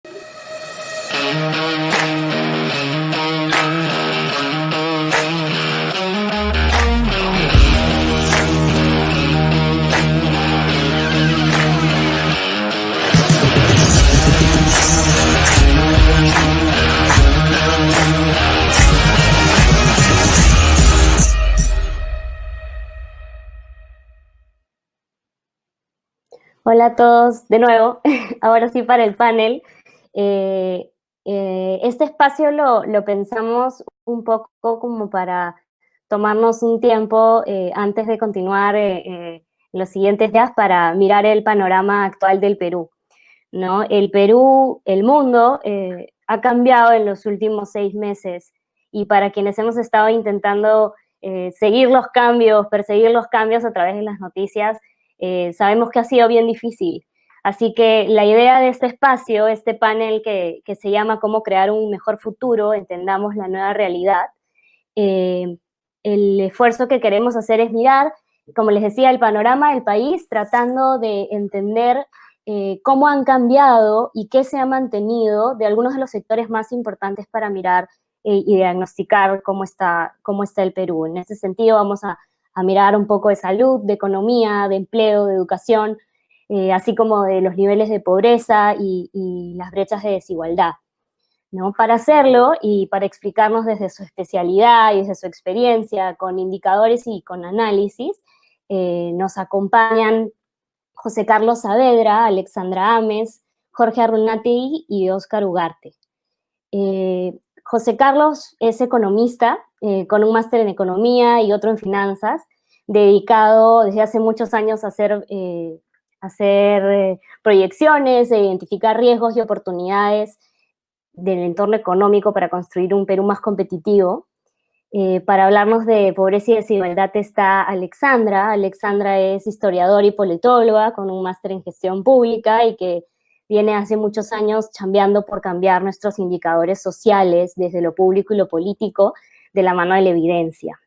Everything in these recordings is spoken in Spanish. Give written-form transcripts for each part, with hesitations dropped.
Hola a todos, de nuevo, ahora sí para el panel. Este espacio lo pensamos un poco como para tomarnos un tiempo antes de continuar los siguientes días para mirar el panorama actual del Perú, ¿no? El Perú, el mundo, ha cambiado en los últimos 6 meses y para quienes hemos estado intentando seguir los cambios, perseguir los cambios a través de las noticias, sabemos que ha sido bien difícil. Así que la idea de este espacio, este panel que se llama Cómo crear un mejor futuro, entendamos la nueva realidad, eh, el esfuerzo que queremos hacer es mirar, como les decía, el panorama del país, tratando de entender cómo han cambiado y qué se ha mantenido de algunos de los sectores más importantes para mirar y diagnosticar cómo está el Perú. En ese sentido vamos a mirar un poco de salud, de economía, de empleo, de educación, así como de los niveles de pobreza y las brechas de desigualdad, ¿no? Para hacerlo y para explicarnos desde su especialidad y desde su experiencia con indicadores y con análisis, nos acompañan José Carlos Saavedra, Alexandra Ames, Jorge Arrunategui y Óscar Ugarte. José Carlos es economista con un máster en economía y otro en finanzas, dedicado desde hace muchos años a hacer proyecciones, e identificar riesgos y oportunidades del entorno económico para construir un Perú más competitivo. Para hablarnos de pobreza y desigualdad está Alexandra. Alexandra es historiadora y politóloga con un máster en gestión pública y que viene hace muchos años chambeando por cambiar nuestros indicadores sociales desde lo público y lo político de la mano de la evidencia.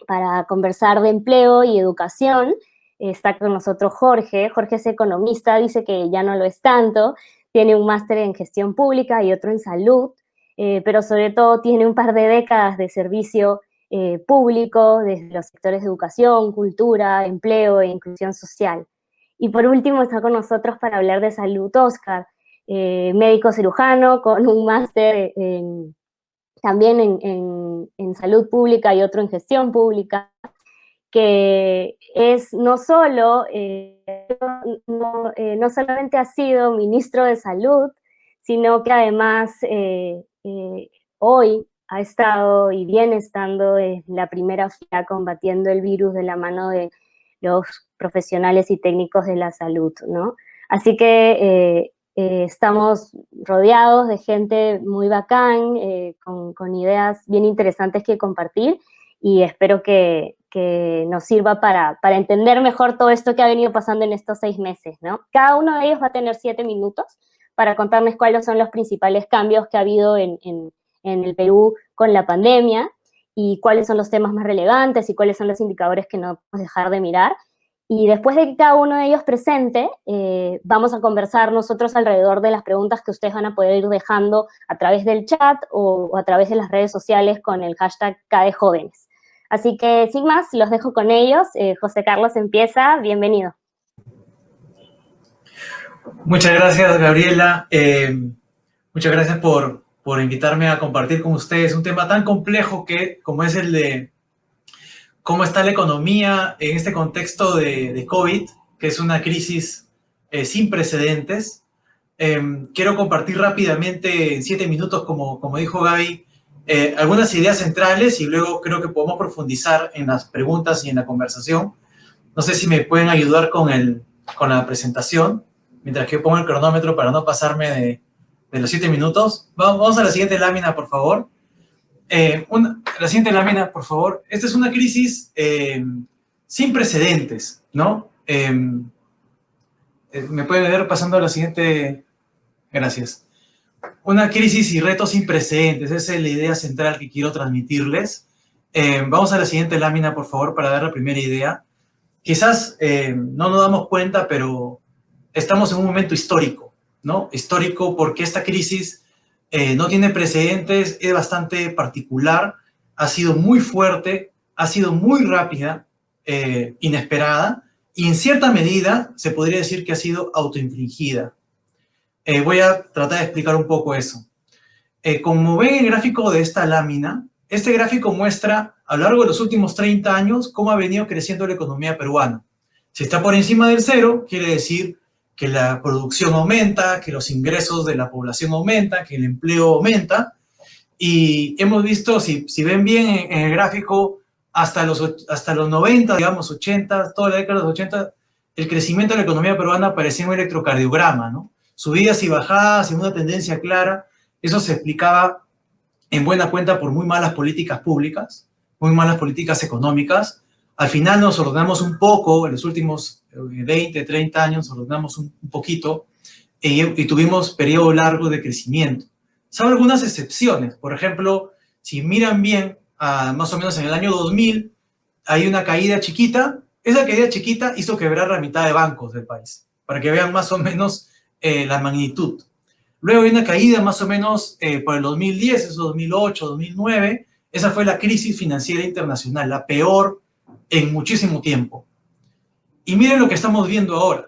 Para conversar de empleo y educación está con nosotros Jorge. Jorge es economista, dice que ya no lo es tanto, tiene un máster en gestión pública y otro en salud, pero sobre todo tiene un par de décadas de servicio público desde los sectores de educación, cultura, empleo e inclusión social. Y por último está con nosotros para hablar de salud Óscar, médico cirujano con un máster también en salud pública y otro en gestión pública, que es no solamente ha sido ministro de salud, sino que además hoy ha estado y viene estando en la primera fila combatiendo el virus de la mano de los profesionales y técnicos de la salud, ¿no? Así que estamos rodeados de gente muy bacán, con ideas bien interesantes que compartir y espero que nos sirva para entender mejor todo esto que ha venido pasando en estos 6 meses, ¿no? Cada uno de ellos va a tener 7 minutos para contarles cuáles son los principales cambios que ha habido en el Perú con la pandemia y cuáles son los temas más relevantes y cuáles son los indicadores que no podemos dejar de mirar. Y después de que cada uno de ellos presente, vamos a conversar nosotros alrededor de las preguntas que ustedes van a poder ir dejando a través del chat o a través de las redes sociales con el hashtag #CadeJóvenes. Así que, sin más, los dejo con ellos. José Carlos empieza. Bienvenido. Muchas gracias, Gabriela. Muchas gracias por invitarme a compartir con ustedes un tema tan complejo como es el de cómo está la economía en este contexto de COVID, que es una crisis sin precedentes. Quiero compartir rápidamente en 7 minutos, como dijo Gaby, algunas ideas centrales y luego creo que podemos profundizar en las preguntas y en la conversación. No sé si me pueden ayudar con la presentación, mientras que yo pongo el cronómetro para no pasarme de los 7 minutos. Vamos a la siguiente lámina, por favor. La siguiente lámina, por favor. Esta es una crisis sin precedentes, ¿no? ¿Me pueden ver pasando a la siguiente? Gracias. Una crisis y retos sin precedentes. Esa es la idea central que quiero transmitirles. Vamos a la siguiente lámina, por favor, para dar la primera idea. Quizás no nos damos cuenta, pero estamos en un momento histórico. ¿no? Histórico, porque esta crisis no tiene precedentes, es bastante particular, ha sido muy fuerte, ha sido muy rápida, inesperada, y en cierta medida se podría decir que ha sido autoinfligida. Voy a tratar de explicar un poco eso. Como ven en el gráfico de esta lámina, este gráfico muestra a lo largo de los últimos 30 años cómo ha venido creciendo la economía peruana. Si está por encima del cero, quiere decir que la producción aumenta, que los ingresos de la población aumentan, que el empleo aumenta. Y hemos visto, si ven bien en el gráfico, hasta los 90, digamos, 80, toda la década de los 80, el crecimiento de la economía peruana parecía un electrocardiograma, ¿no? Subidas y bajadas en una tendencia clara. Eso se explicaba en buena cuenta por muy malas políticas públicas, muy malas políticas económicas. Al final nos ordenamos un poco, en los últimos 20, 30 años nos ordenamos un poquito y tuvimos periodos largos de crecimiento. Salvo algunas excepciones. Por ejemplo, si miran bien, más o menos en el año 2000, hay una caída chiquita. Esa caída chiquita hizo quebrar la mitad de bancos del país, para que vean más o menos la magnitud. Luego hay una caída más o menos por el 2010, eso 2008, 2009. Esa fue la crisis financiera internacional, la peor en muchísimo tiempo. Y miren lo que estamos viendo ahora.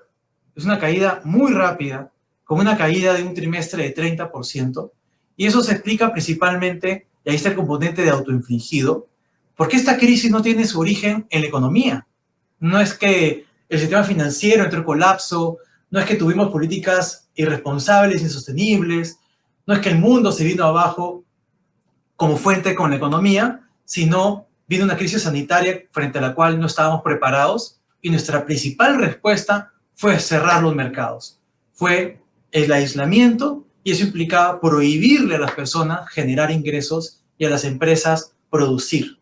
Es una caída muy rápida, con una caída de un trimestre de 30%. Y eso se explica principalmente, y ahí está el componente de autoinfligido, porque esta crisis no tiene su origen en la economía. No es que el sistema financiero entró en colapso, no es que tuvimos políticas irresponsables, insostenibles, no es que el mundo se vino abajo como fuente con la economía, sino vino una crisis sanitaria frente a la cual no estábamos preparados y nuestra principal respuesta fue cerrar los mercados. Fue el aislamiento y eso implicaba prohibirle a las personas generar ingresos y a las empresas producir.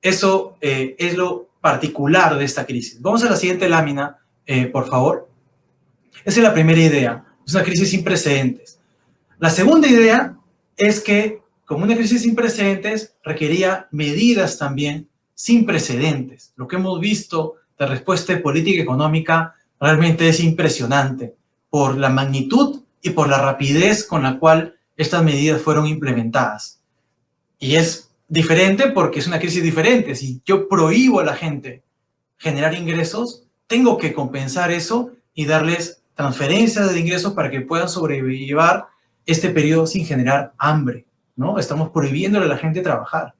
Eso es lo particular de esta crisis. Vamos a la siguiente lámina, por favor. Esa es la primera idea. Es una crisis sin precedentes. La segunda idea es que, como una crisis sin precedentes, requería medidas también sin precedentes. Lo que hemos visto de respuesta de política económica realmente es impresionante por la magnitud y por la rapidez con la cual estas medidas fueron implementadas. Y es diferente porque es una crisis diferente. Si yo prohíbo a la gente generar ingresos, tengo que compensar eso y darles transferencias de ingresos para que puedan sobrellevar este periodo sin generar hambre, ¿no? Estamos prohibiéndole a la gente trabajar.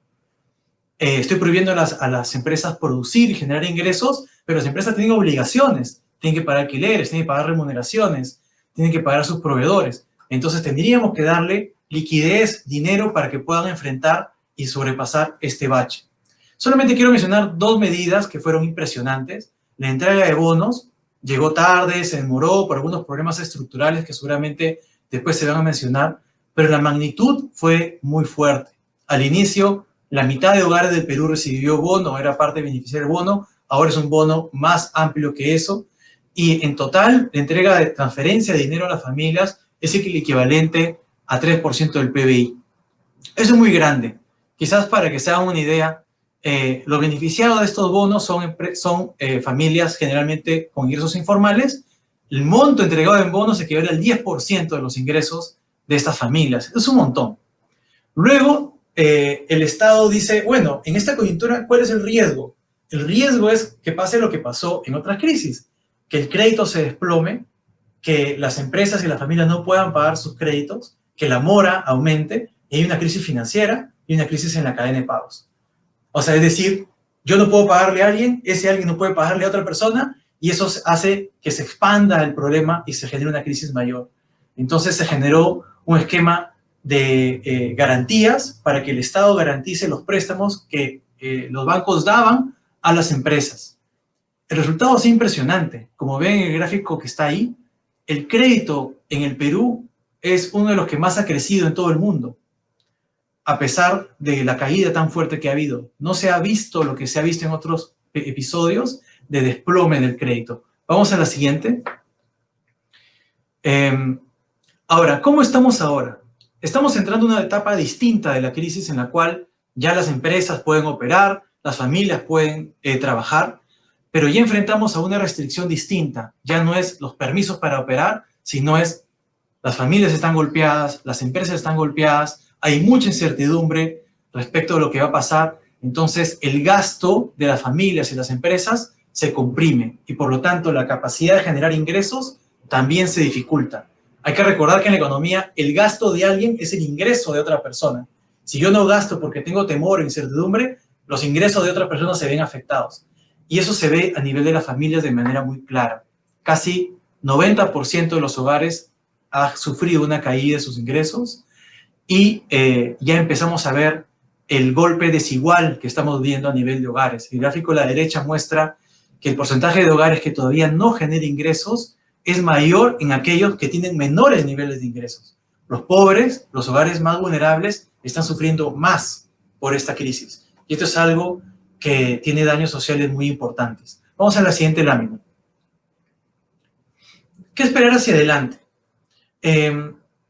Estoy prohibiendo a las empresas producir y generar ingresos, pero las empresas tienen obligaciones. Tienen que pagar alquileres, tienen que pagar remuneraciones, tienen que pagar a sus proveedores. Entonces tendríamos que darle liquidez, dinero para que puedan enfrentar y sobrepasar este bache. Solamente quiero mencionar dos medidas que fueron impresionantes. La entrega de bonos llegó tarde, se demoró por algunos problemas estructurales que seguramente después se van a mencionar, pero la magnitud fue muy fuerte. Al inicio, la mitad de hogares del Perú recibió bono, era parte beneficiaria del bono, ahora es un bono más amplio que eso, y en total, la entrega de transferencia de dinero a las familias es el equivalente a 3% del PBI. Eso es muy grande. Quizás para que se hagan una idea, los beneficiados de estos bonos son familias generalmente con ingresos informales. El monto entregado en bonos equivale al 10% de los ingresos de estas familias. Es un montón. Luego, el Estado dice, bueno, en esta coyuntura, ¿cuál es el riesgo? El riesgo es que pase lo que pasó en otras crisis, que el crédito se desplome, que las empresas y las familias no puedan pagar sus créditos, que la mora aumente, y hay una crisis financiera y una crisis en la cadena de pagos. O sea, es decir, yo no puedo pagarle a alguien, ese alguien no puede pagarle a otra persona, y eso hace que se expanda el problema y se genere una crisis mayor. Entonces se generó un esquema de garantías para que el Estado garantice los préstamos que los bancos daban a las empresas. El resultado es impresionante. Como ven en el gráfico que está ahí, el crédito en el Perú es uno de los que más ha crecido en todo el mundo, a pesar de la caída tan fuerte que ha habido. No se ha visto lo que se ha visto en otros episodios de desplome del crédito. Vamos a la siguiente. Ahora, ¿cómo estamos ahora? Estamos entrando en una etapa distinta de la crisis en la cual ya las empresas pueden operar, las familias pueden trabajar, pero ya enfrentamos a una restricción distinta. Ya no es los permisos para operar, sino es las familias están golpeadas, las empresas están golpeadas, hay mucha incertidumbre respecto a lo que va a pasar. Entonces, el gasto de las familias y las empresas se comprime y, por lo tanto, la capacidad de generar ingresos también se dificulta. Hay que recordar que en la economía el gasto de alguien es el ingreso de otra persona. Si yo no gasto porque tengo temor o incertidumbre, los ingresos de otras personas se ven afectados. Y eso se ve a nivel de las familias de manera muy clara. Casi 90% de los hogares ha sufrido una caída de sus ingresos y ya empezamos a ver el golpe desigual que estamos viendo a nivel de hogares. El gráfico a la derecha muestra que el porcentaje de hogares que todavía no genera ingresos es mayor en aquellos que tienen menores niveles de ingresos. Los pobres, los hogares más vulnerables, están sufriendo más por esta crisis. Y esto es algo que tiene daños sociales muy importantes. Vamos a la siguiente lámina. ¿Qué esperar hacia adelante?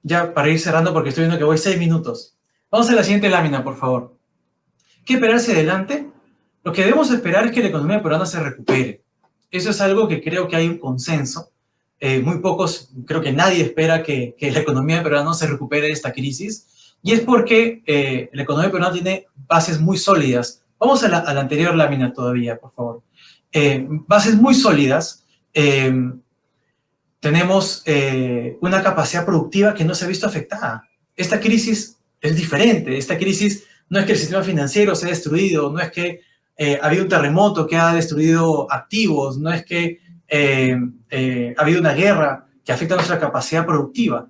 Ya para ir cerrando, porque estoy viendo que voy 6 minutos. Vamos a la siguiente lámina, por favor. ¿Qué esperar hacia adelante? Lo que debemos esperar es que la economía peruana se recupere. Eso es algo que creo que hay un consenso. Muy pocos, creo que nadie espera que la economía peruana se recupere de esta crisis. Y es porque la economía peruana tiene bases muy sólidas. Vamos a la anterior lámina todavía, por favor. Bases muy sólidas. Tenemos una capacidad productiva que no se ha visto afectada. Esta crisis es diferente. Esta crisis no es que el sistema financiero se ha destruido, no es que ha habido un terremoto que ha destruido activos, no es que ha habido una guerra que afecta a nuestra capacidad productiva.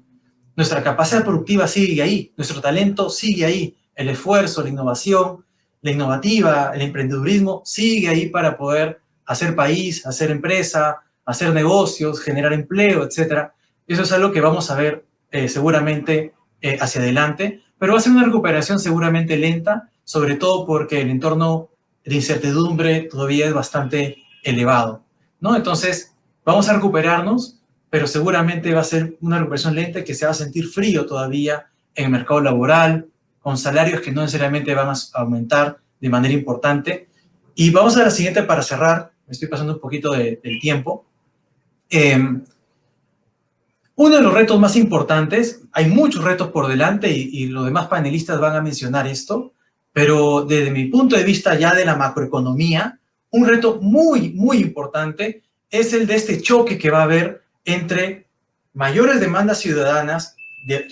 Nuestra capacidad productiva sigue ahí, nuestro talento sigue ahí, el esfuerzo, la innovación, la innovativa, el emprendedurismo sigue ahí para poder hacer país, hacer empresa, hacer negocios, generar empleo, etc. Eso es algo que vamos a ver seguramente hacia adelante, pero va a ser una recuperación seguramente lenta, sobre todo porque el entorno de incertidumbre todavía es bastante elevado, ¿no? Entonces, vamos a recuperarnos, pero seguramente va a ser una recuperación lenta que se va a sentir frío todavía en el mercado laboral, con salarios que no necesariamente van a aumentar de manera importante. Y vamos a la siguiente para cerrar, me estoy pasando un poquito del tiempo. Uno de los retos más importantes, hay muchos retos por delante y los demás panelistas van a mencionar esto, pero desde mi punto de vista ya de la macroeconomía, un reto muy, muy importante es el de este choque que va a haber entre mayores demandas ciudadanas,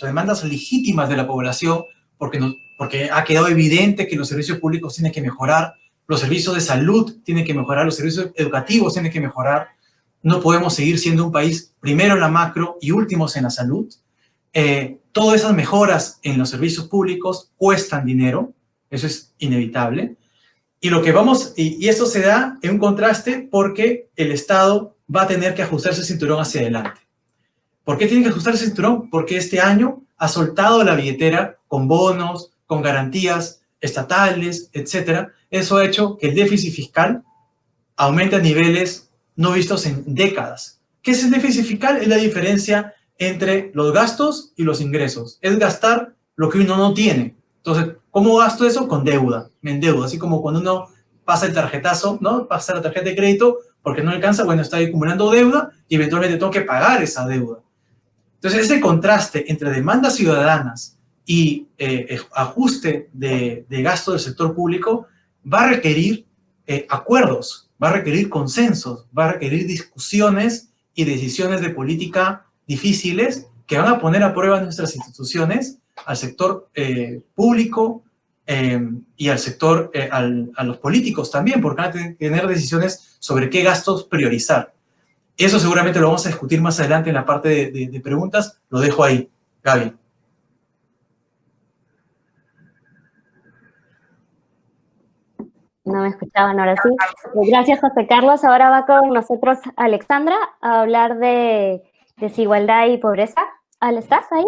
demandas legítimas de la población, porque ha quedado evidente que los servicios públicos tienen que mejorar, los servicios de salud tienen que mejorar, los servicios educativos tienen que mejorar. No podemos seguir siendo un país primero en la macro y últimos en la salud. Todas esas mejoras en los servicios públicos cuestan dinero, eso es inevitable. Y esto se da en un contraste porque el Estado va a tener que ajustarse el cinturón hacia adelante. ¿Por qué tiene que ajustarse el cinturón? Porque este año ha soltado la billetera con bonos, con garantías estatales, etc. Eso ha hecho que el déficit fiscal aumente a niveles no vistos en décadas. ¿Qué es el déficit fiscal? Es la diferencia entre los gastos y los ingresos. Es gastar lo que uno no tiene. Entonces, ¿cómo gasto eso? Con deuda. Me endeudo. Así como cuando uno pasa el tarjetazo, ¿no? Pasa la tarjeta de crédito porque no alcanza, bueno, está acumulando deuda y eventualmente tengo que pagar esa deuda. Entonces, ese contraste entre demandas ciudadanas y ajuste de gasto del sector público va a requerir acuerdos, va a requerir consensos, va a requerir discusiones y decisiones de política difíciles que van a poner a prueba nuestras instituciones, al sector público y al sector, a los políticos también, porque van a tener decisiones sobre qué gastos priorizar. Eso seguramente lo vamos a discutir más adelante en la parte de preguntas. Lo dejo ahí. Gaby. No me escuchaban, ahora sí. Gracias, José Carlos. Ahora va con nosotros Alexandra a hablar de desigualdad y pobreza. ¿Ale, estás ahí?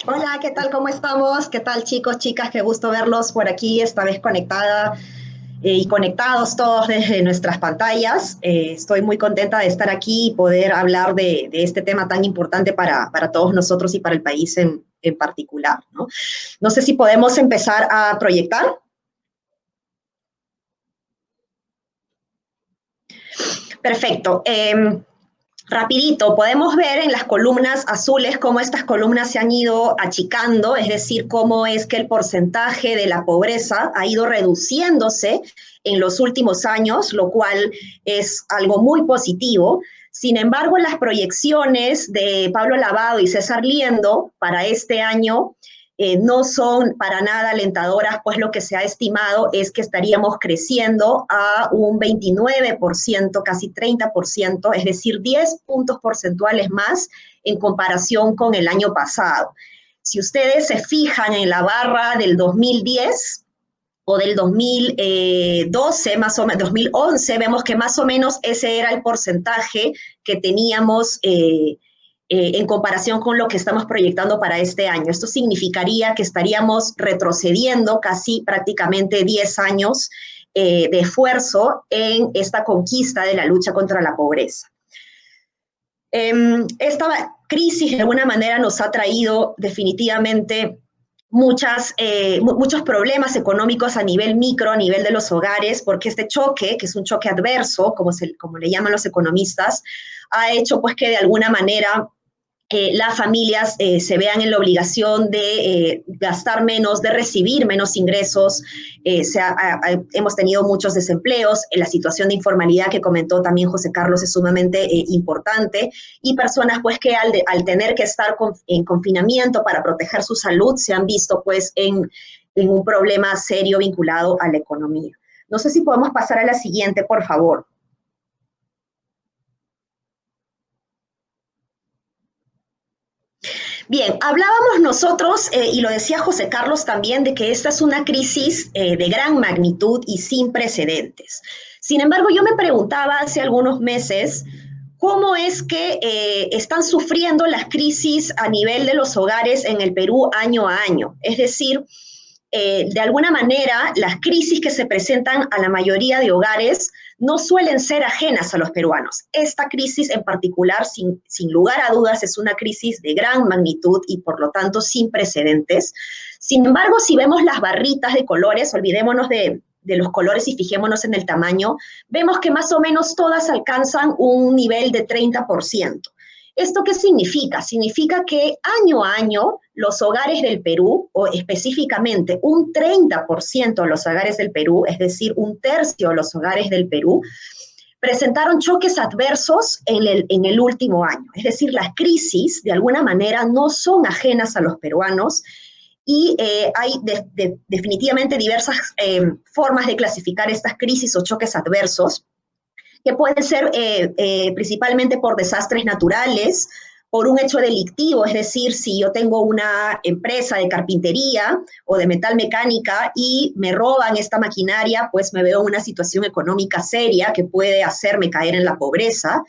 Hola, ¿qué tal? ¿Cómo estamos? ¿Qué tal, chicos, chicas? Qué gusto verlos por aquí, esta vez conectada y conectados todos desde nuestras pantallas. Estoy muy contenta de estar aquí y poder hablar de este tema tan importante para todos nosotros y para el país en particular, ¿no? No sé si podemos empezar a proyectar. Perfecto. Rapidito, podemos ver en las columnas azules cómo estas columnas se han ido achicando, es decir, cómo es que el porcentaje de la pobreza ha ido reduciéndose en los últimos años, lo cual es algo muy positivo. Sin embargo, las proyecciones de Pablo Lavado y César Liendo para este año no son para nada alentadoras, pues lo que se ha estimado es que estaríamos creciendo a un 29%, casi 30%, es decir, 10 puntos porcentuales más en comparación con el año pasado. Si ustedes se fijan en la barra del 2010 o del 2012, más o menos 2011, vemos que más o menos ese era el porcentaje que teníamos en comparación con lo que estamos proyectando para este año. Esto significaría que estaríamos retrocediendo casi prácticamente 10 años de esfuerzo en esta conquista de la lucha contra la pobreza. Esta crisis de alguna manera nos ha traído definitivamente muchos problemas económicos a nivel micro, a nivel de los hogares, porque este choque, que es un choque adverso, como le llaman los economistas, ha hecho pues que de alguna manera las familias se vean en la obligación de gastar menos, de recibir menos ingresos. Hemos tenido muchos desempleos, la situación de informalidad que comentó también José Carlos es sumamente importante, y personas pues que al tener que estar en confinamiento para proteger su salud se han visto pues en un problema serio vinculado a la economía. No sé si podemos pasar a la siguiente, por favor. Bien, hablábamos nosotros, y lo decía José Carlos también, de que esta es una crisis de gran magnitud y sin precedentes. Sin embargo, yo me preguntaba hace algunos meses cómo es que están sufriendo las crisis a nivel de los hogares en el Perú año a año. Es decir, de alguna manera, las crisis que se presentan a la mayoría de hogares no suelen ser ajenas a los peruanos. Esta crisis en particular, sin lugar a dudas, es una crisis de gran magnitud y por lo tanto sin precedentes. Sin embargo, si vemos las barritas de colores, olvidémonos de los colores y fijémonos en el tamaño, vemos que más o menos todas alcanzan un nivel de 30%. ¿Esto qué significa? Significa que año a año los hogares del Perú, o específicamente un 30% de los hogares del Perú, es decir, un tercio de los hogares del Perú, presentaron choques adversos en el último año. Es decir, las crisis de alguna manera no son ajenas a los peruanos y hay definitivamente diversas formas de clasificar estas crisis o choques adversos, que pueden ser principalmente por desastres naturales, por un hecho delictivo, es decir, si yo tengo una empresa de carpintería o de metalmecánica y me roban esta maquinaria, pues me veo en una situación económica seria que puede hacerme caer en la pobreza.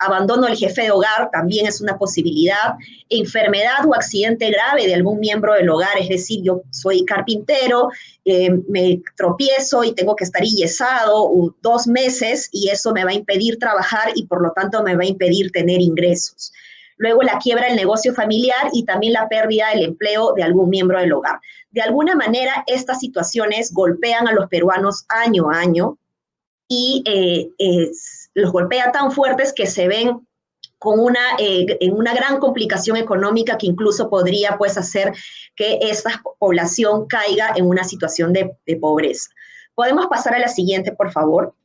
Abandono del jefe de hogar también es una posibilidad. Enfermedad o accidente grave de algún miembro del hogar, es decir, yo soy carpintero, me tropiezo y tengo que estar enyesado 2 meses y eso me va a impedir trabajar y por lo tanto me va a impedir tener ingresos. Luego la quiebra del negocio familiar y también la pérdida del empleo de algún miembro del hogar. De alguna manera, estas situaciones golpean a los peruanos año a año y los golpea tan fuertes que se ven en una gran complicación económica que incluso podría pues hacer que esta población caiga en una situación de pobreza. ¿Podemos pasar a la siguiente, por favor?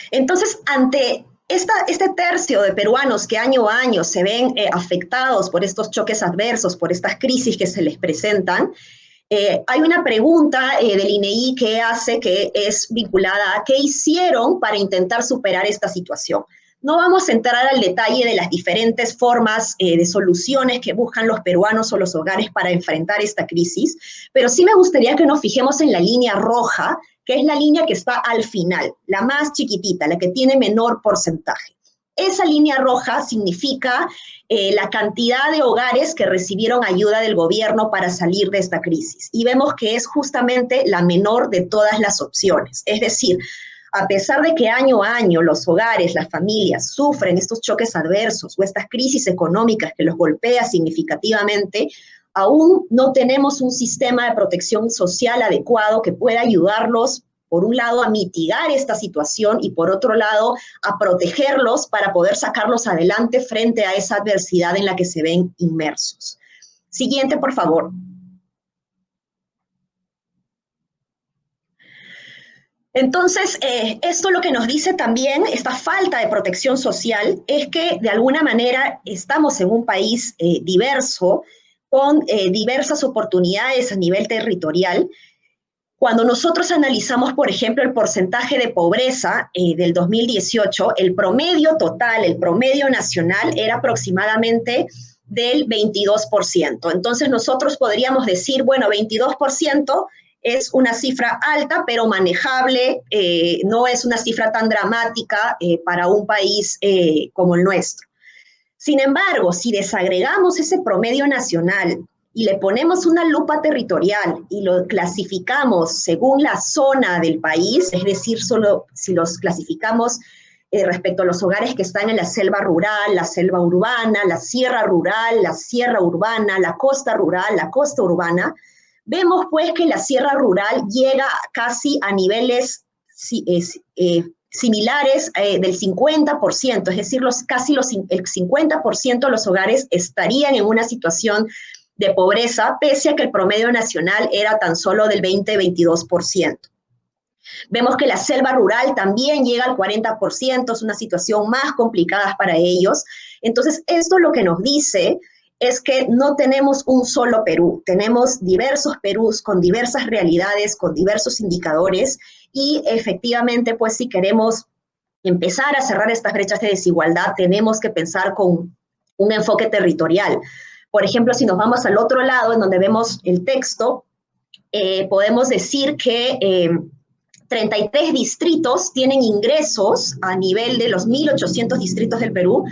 Entonces, ante este tercio de peruanos que año a año se ven afectados por estos choques adversos, por estas crisis que se les presentan, hay una pregunta del INEI que hace que es vinculada a qué hicieron para intentar superar esta situación. No vamos a entrar al detalle de las diferentes formas de soluciones que buscan los peruanos o los hogares para enfrentar esta crisis, pero sí me gustaría que nos fijemos en la línea roja, que es la línea que está al final, la más chiquitita, la que tiene menor porcentaje. Esa línea roja significa la cantidad de hogares que recibieron ayuda del gobierno para salir de esta crisis. Y vemos que es justamente la menor de todas las opciones. Es decir, a pesar de que año a año los hogares, las familias sufren estos choques adversos o estas crisis económicas que los golpea significativamente, aún no tenemos un sistema de protección social adecuado que pueda ayudarlos por un lado, a mitigar esta situación y por otro lado, a protegerlos para poder sacarlos adelante frente a esa adversidad en la que se ven inmersos. Siguiente, por favor. Entonces, esto lo que nos dice también, esta falta de protección social, es que de alguna manera estamos en un país diverso, con diversas oportunidades a nivel territorial. Cuando nosotros analizamos, por ejemplo, el porcentaje de pobreza del 2018, el promedio total, el promedio nacional era aproximadamente del 22%. Entonces nosotros podríamos decir, bueno, 22% es una cifra alta, pero manejable, no es una cifra tan dramática para un país como el nuestro. Sin embargo, si desagregamos ese promedio nacional y le ponemos una lupa territorial y lo clasificamos según la zona del país, es decir, solo si los clasificamos respecto a los hogares que están en la selva rural, la selva urbana, la sierra rural, la sierra urbana, la costa rural, la costa urbana, vemos pues que la sierra rural llega casi a niveles similares del 50%, es decir, el 50% de los hogares estarían en una situación de pobreza, pese a que el promedio nacional era tan solo del 20-22%. Vemos que la selva rural también llega al 40%, es una situación más complicada para ellos. Entonces, esto lo que nos dice es que no tenemos un solo Perú, tenemos diversos Perús con diversas realidades, con diversos indicadores, y efectivamente, pues si queremos empezar a cerrar estas brechas de desigualdad, tenemos que pensar con un enfoque territorial. Por ejemplo, si nos vamos al otro lado, en donde vemos el texto, podemos decir que 33 distritos tienen ingresos a nivel de los 1.800 distritos del Perú.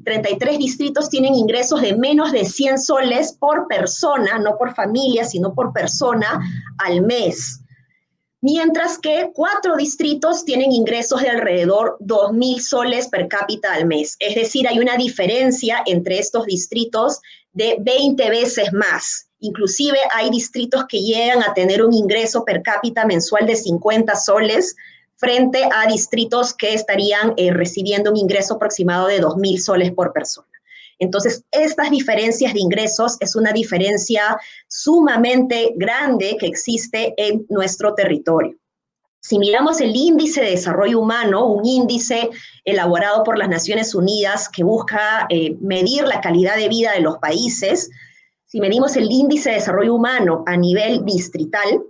33 distritos tienen ingresos de menos de 100 soles por persona, no por familia, sino por persona al mes. Mientras que 4 distritos tienen ingresos de alrededor 2.000 soles per cápita al mes. Es decir, hay una diferencia entre estos distritos de 20 veces más. Inclusive hay distritos que llegan a tener un ingreso per cápita mensual de 50 soles frente a distritos que estarían recibiendo un ingreso aproximado de 2.000 soles por persona. Entonces, estas diferencias de ingresos es una diferencia sumamente grande que existe en nuestro territorio. Si miramos el índice de desarrollo humano, un índice elaborado por las Naciones Unidas que busca medir la calidad de vida de los países, si medimos el índice de desarrollo humano a nivel distrital,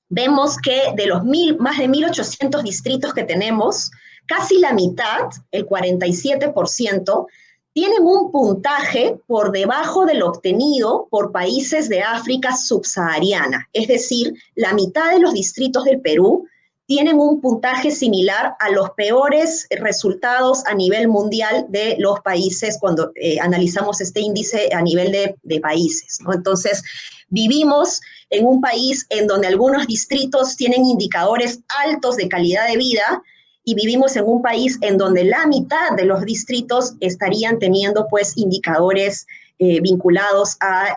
vemos que de los más de 1.800 distritos que tenemos, casi la mitad, el 47%, tienen un puntaje por debajo del obtenido por países de África subsahariana. Es decir, la mitad de los distritos del Perú tienen un puntaje similar a los peores resultados a nivel mundial de los países cuando analizamos este índice a nivel de países, ¿no? Entonces, vivimos en un país en donde algunos distritos tienen indicadores altos de calidad de vida y vivimos en un país en donde la mitad de los distritos estarían teniendo pues indicadores vinculados a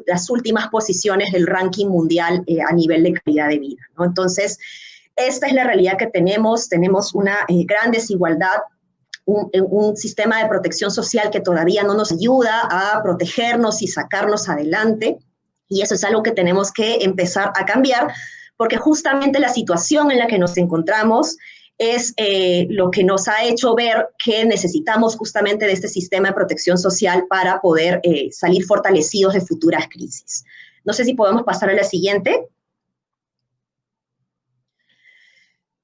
las últimas posiciones del ranking mundial a nivel de calidad de vida, ¿no? Entonces, esta es la realidad que tenemos una gran desigualdad, un sistema de protección social que todavía no nos ayuda a protegernos y sacarnos adelante, y eso es algo que tenemos que empezar a cambiar, porque justamente la situación en la que nos encontramos es lo que nos ha hecho ver que necesitamos justamente de este sistema de protección social para poder salir fortalecidos de futuras crisis. No sé si podemos pasar a la siguiente.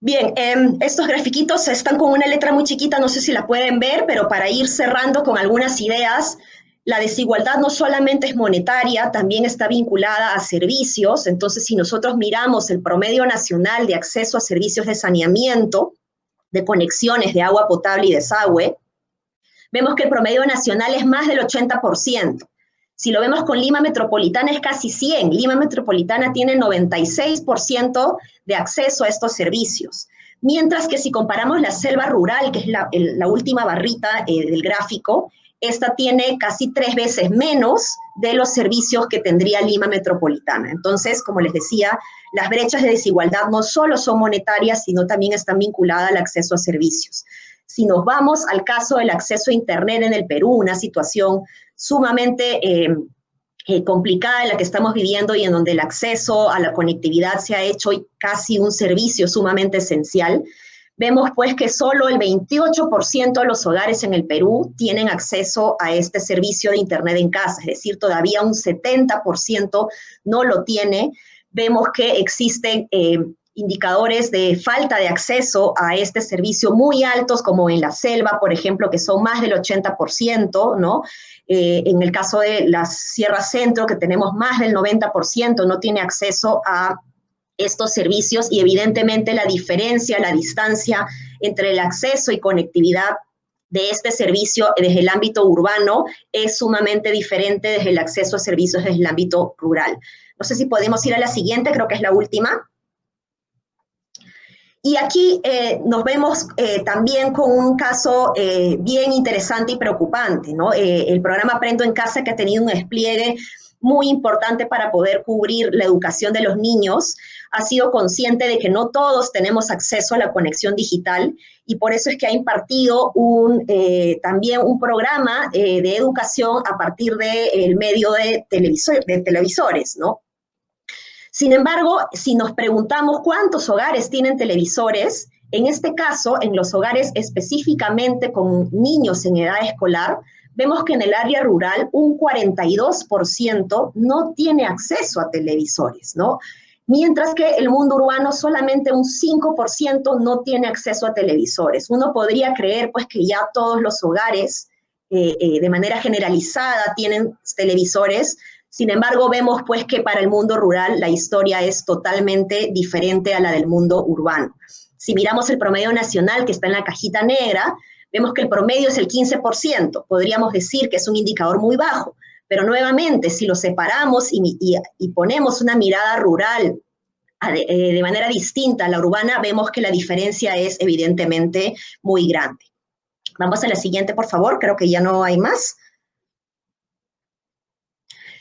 Bien, estos grafiquitos están con una letra muy chiquita, no sé si la pueden ver, pero para ir cerrando con algunas ideas, la desigualdad no solamente es monetaria, también está vinculada a servicios. Entonces, si nosotros miramos el promedio nacional de acceso a servicios de saneamiento, de conexiones de agua potable y desagüe, vemos que el promedio nacional es más del 80%. Si lo vemos con Lima Metropolitana es casi 100. Lima Metropolitana tiene 96% de acceso a estos servicios. Mientras que si comparamos la selva rural, que es la última barrita del gráfico, esta tiene casi 3 veces menos de los servicios que tendría Lima Metropolitana. Entonces, como les decía, las brechas de desigualdad no solo son monetarias, sino también están vinculadas al acceso a servicios. Si nos vamos al caso del acceso a Internet en el Perú, una situación sumamente complicada en la que estamos viviendo y en donde el acceso a la conectividad se ha hecho casi un servicio sumamente esencial, vemos pues que solo el 28% de los hogares en el Perú tienen acceso a este servicio de Internet en casa, es decir, todavía un 70% no lo tiene. Vemos que existen indicadores de falta de acceso a este servicio muy altos, como en la selva, por ejemplo, que son más del 80%, ¿no? En el caso de la Sierra Centro, que tenemos más del 90%, no tiene acceso a estos servicios y evidentemente la diferencia, la distancia entre el acceso y conectividad de este servicio desde el ámbito urbano es sumamente diferente desde el acceso a servicios desde el ámbito rural. No sé si podemos ir a la siguiente, creo que es la última. Y aquí nos vemos también con un caso bien interesante y preocupante, ¿no? El programa Aprendo en Casa, que ha tenido un despliegue muy importante para poder cubrir la educación de los niños, ha sido consciente de que no todos tenemos acceso a la conexión digital y por eso es que ha impartido también un programa de educación a partir del medio de televisores, ¿no? Sin embargo, si nos preguntamos cuántos hogares tienen televisores, en este caso, en los hogares específicamente con niños en edad escolar, vemos que en el área rural un 42% no tiene acceso a televisores, ¿no? Mientras que el mundo urbano solamente un 5% no tiene acceso a televisores. Uno podría creer pues que ya todos los hogares de manera generalizada tienen televisores. Sin embargo, vemos pues que para el mundo rural la historia es totalmente diferente a la del mundo urbano. Si miramos el promedio nacional que está en la cajita negra, vemos que el promedio es el 15%. Podríamos decir que es un indicador muy bajo, pero nuevamente, si lo separamos y ponemos una mirada rural de manera distinta a la urbana, vemos que la diferencia es evidentemente muy grande. Vamos a la siguiente, por favor, creo que ya no hay más.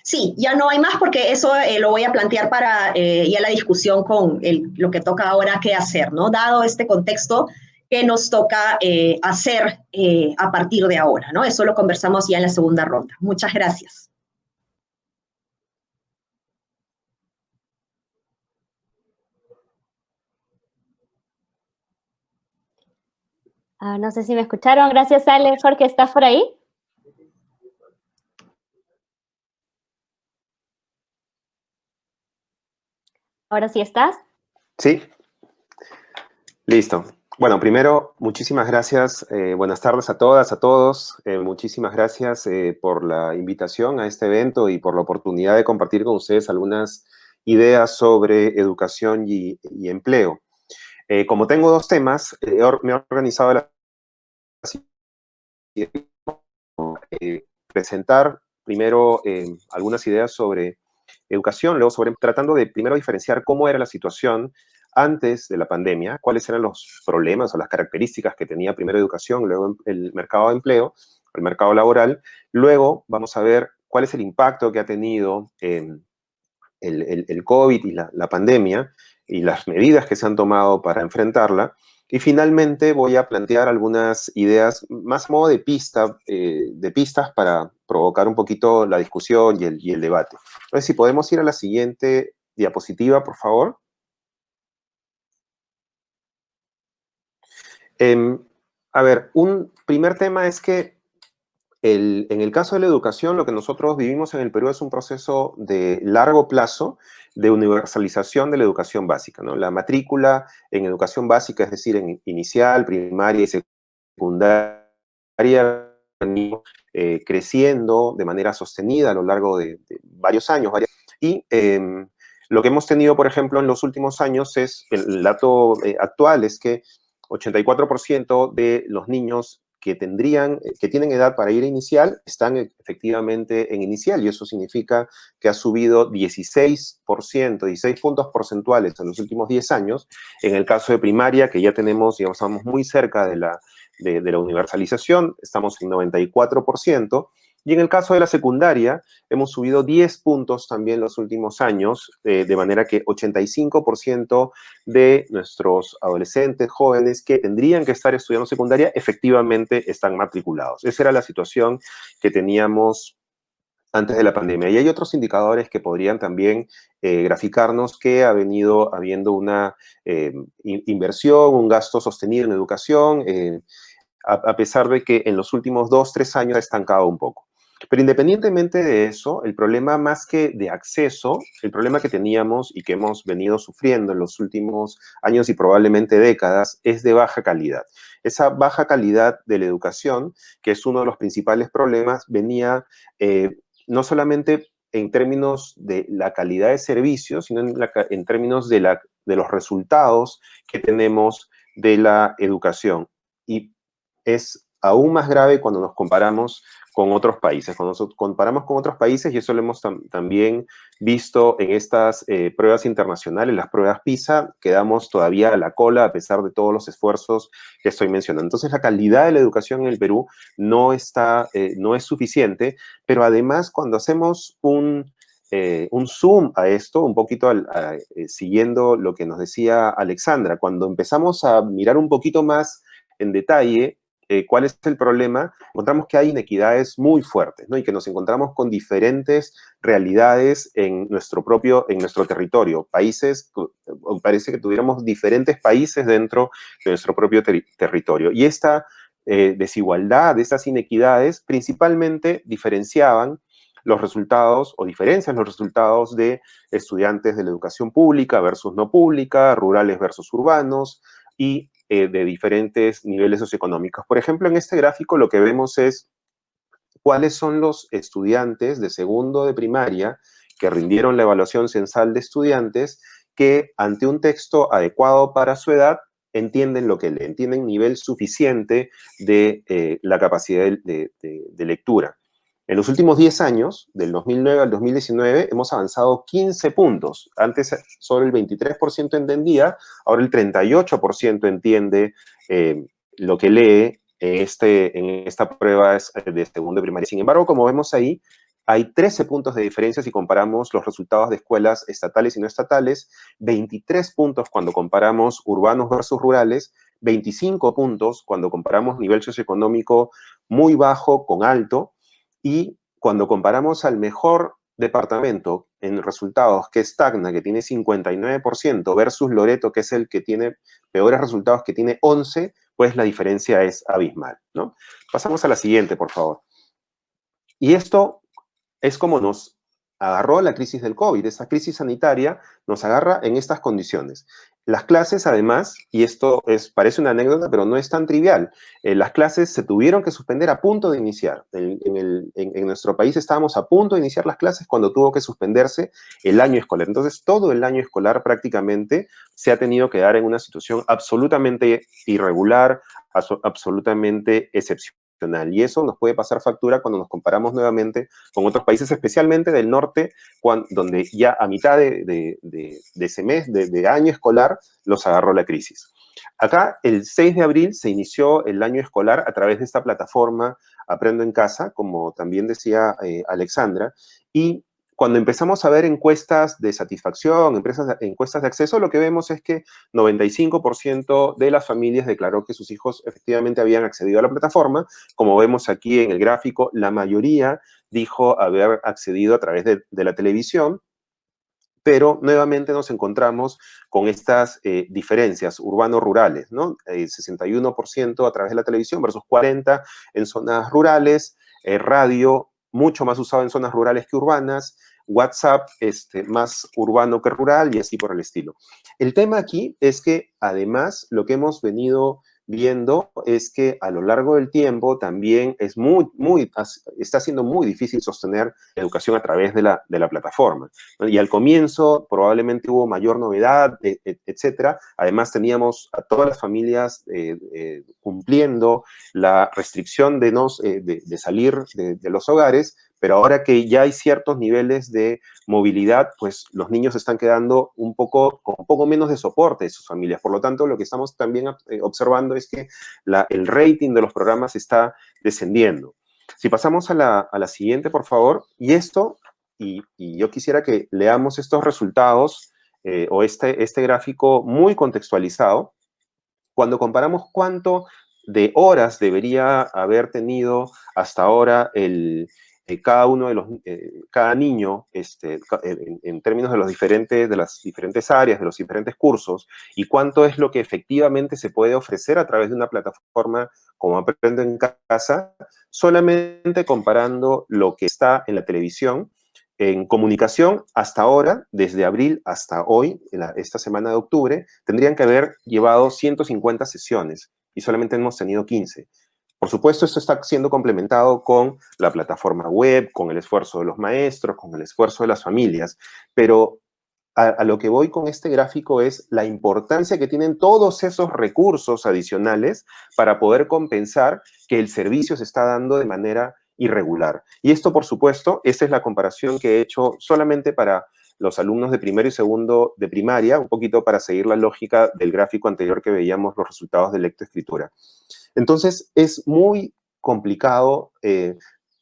Sí, ya no hay más porque eso lo voy a plantear para ya la discusión con lo que toca ahora qué hacer, ¿no? Dado este contexto que nos toca hacer a partir de ahora, ¿no? Eso lo conversamos ya en la segunda ronda. Muchas gracias. No sé si me escucharon. Gracias, Ale. Jorge, ¿estás por ahí? ¿Ahora sí estás? Sí. Listo. Bueno, primero, muchísimas gracias. Buenas tardes a todas, a todos. Muchísimas gracias por la invitación a este evento y por la oportunidad de compartir con ustedes algunas ideas sobre educación y empleo. Como tengo dos temas, me he organizado la presentar primero algunas ideas sobre educación, luego tratando de primero diferenciar cómo era la situación antes de la pandemia, cuáles eran los problemas o las características que tenía primero educación, luego el mercado de empleo, el mercado laboral. Luego vamos a ver cuál es el impacto que ha tenido el COVID y la pandemia y las medidas que se han tomado para enfrentarla. Y finalmente voy a plantear algunas ideas más a modo de pistas para provocar un poquito la discusión y el debate. Entonces, si podemos ir a la siguiente diapositiva, por favor. A ver, un primer tema es que en el caso de la educación, lo que nosotros vivimos en el Perú es un proceso de largo plazo de universalización de la educación básica, ¿no? La matrícula en educación básica, es decir, en inicial, primaria y secundaria, creciendo de manera sostenida a lo largo de varios años. Y lo que hemos tenido, por ejemplo, en los últimos años es, el dato actual es que 84% de los niños que tienen edad para ir a inicial, están efectivamente en inicial, y eso significa que ha subido 16 puntos porcentuales en los últimos 10 años. En el caso de primaria, que ya tenemos, digamos, estamos muy cerca de de la universalización, estamos en 94%, y en el caso de la secundaria, hemos subido 10 puntos también los últimos años, de manera que 85% de nuestros adolescentes, jóvenes que tendrían que estar estudiando secundaria, efectivamente están matriculados. Esa era la situación que teníamos antes de la pandemia. Y hay otros indicadores que podrían también graficarnos que ha venido habiendo una inversión, un gasto sostenido en educación, a pesar de que en los últimos 2, 3 años ha estancado un poco. Pero independientemente de eso, el problema más que de acceso, el problema que teníamos y que hemos venido sufriendo en los últimos años y probablemente décadas, es de baja calidad. Esa baja calidad de la educación, que es uno de los principales problemas, venía no solamente en términos de la calidad de servicios, sino en términos de los resultados que tenemos de la educación. Y es aún más grave cuando nos comparamos con otros países. Cuando nos comparamos con otros países, y eso lo hemos también visto en estas pruebas internacionales, las pruebas PISA, quedamos todavía a la cola a pesar de todos los esfuerzos que estoy mencionando. Entonces, la calidad de la educación en el Perú no es suficiente, pero además, cuando hacemos un zoom a esto, un poquito siguiendo lo que nos decía Alexandra, cuando empezamos a mirar un poquito más en detalle cuál es el problema, encontramos que hay inequidades muy fuertes, ¿no? Y que nos encontramos con diferentes realidades en nuestro territorio. Parece que tuviéramos diferentes países dentro de nuestro propio territorio. Y esta desigualdad, estas inequidades, principalmente diferenciaban los resultados o diferencian los resultados de estudiantes de la educación pública versus no pública, rurales versus urbanos y de diferentes niveles socioeconómicos. Por ejemplo, en este gráfico lo que vemos es cuáles son los estudiantes de segundo de primaria que rindieron la evaluación censal de estudiantes que ante un texto adecuado para su edad entienden lo que leen, tienen nivel suficiente de la capacidad de lectura. En los últimos 10 años, del 2009 al 2019, hemos avanzado 15 puntos. Antes solo el 23% entendía, ahora el 38% entiende lo que lee en esta prueba de segundo de primaria. Sin embargo, como vemos ahí, hay 13 puntos de diferencia si comparamos los resultados de escuelas estatales y no estatales, 23 puntos cuando comparamos urbanos versus rurales, 25 puntos cuando comparamos nivel socioeconómico muy bajo con alto, y cuando comparamos al mejor departamento en resultados, que es Tacna, que tiene 59%, versus Loreto, que es el que tiene peores resultados, que tiene 11%, pues la diferencia es abismal, ¿no? Pasamos a la siguiente, por favor. Y esto es como nos agarró la crisis del COVID. Esa crisis sanitaria nos agarra en estas condiciones. Las clases, además, y esto parece una anécdota, pero no es tan trivial, las clases se tuvieron que suspender a punto de iniciar. En nuestro país estábamos a punto de iniciar las clases cuando tuvo que suspenderse el año escolar. Entonces, todo el año escolar prácticamente se ha tenido que dar en una situación absolutamente irregular, absolutamente excepcional. Y eso nos puede pasar factura cuando nos comparamos nuevamente con otros países, especialmente del norte, donde ya a mitad de ese mes, de año escolar, los agarró la crisis. Acá, el 6 de abril, se inició el año escolar a través de esta plataforma Aprendo en Casa, como también decía Alexandra, y cuando empezamos a ver encuestas de satisfacción, encuestas de acceso, lo que vemos es que 95% de las familias declaró que sus hijos efectivamente habían accedido a la plataforma. Como vemos aquí en el gráfico, la mayoría dijo haber accedido a través de la televisión, pero nuevamente nos encontramos con estas diferencias urbano-rurales, ¿no? 61% a través de la televisión versus 40% en zonas rurales, radio mucho más usado en zonas rurales que urbanas, WhatsApp más urbano que rural y así por el estilo. El tema aquí es que además lo que hemos venido viendo es que a lo largo del tiempo también está siendo muy difícil sostener educación a través de la plataforma, ¿no? Y al comienzo probablemente hubo mayor novedad, etcétera. Además teníamos a todas las familias cumpliendo la restricción de salir de los hogares, pero ahora que ya hay ciertos niveles de movilidad, pues los niños están quedando con un poco menos de soporte de sus familias. Por lo tanto, lo que estamos también observando es que el rating de los programas está descendiendo. Si pasamos a la siguiente, por favor, y yo quisiera que leamos estos resultados o este gráfico muy contextualizado, cuando comparamos cuánto de horas debería haber tenido hasta ahora cada niño en términos de las diferentes áreas, de los diferentes cursos, y cuánto es lo que efectivamente se puede ofrecer a través de una plataforma como Aprendo en Casa, solamente comparando lo que está en la televisión. En comunicación, hasta ahora, desde abril hasta hoy, esta semana de octubre, tendrían que haber llevado 150 sesiones y solamente hemos tenido 15. Por supuesto, esto está siendo complementado con la plataforma web, con el esfuerzo de los maestros, con el esfuerzo de las familias, pero a lo que voy con este gráfico es la importancia que tienen todos esos recursos adicionales para poder compensar que el servicio se está dando de manera irregular. Y esto, por supuesto, esta es la comparación que he hecho solamente para los alumnos de primero y segundo de primaria, un poquito para seguir la lógica del gráfico anterior que veíamos los resultados de lectoescritura. Entonces, es muy complicado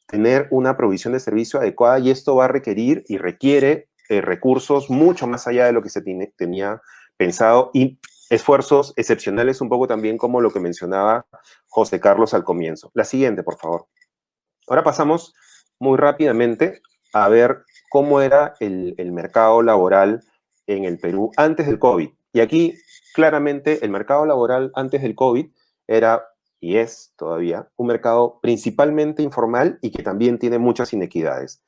tener una provisión de servicio adecuada y esto va a requerir y requiere recursos mucho más allá de lo que se tenía pensado y esfuerzos excepcionales, un poco también como lo que mencionaba José Carlos al comienzo. La siguiente, por favor. Ahora pasamos muy rápidamente a ver cómo era el mercado laboral en el Perú antes del COVID. Y aquí, claramente, el mercado laboral antes del COVID era, y es todavía, un mercado principalmente informal y que también tiene muchas inequidades.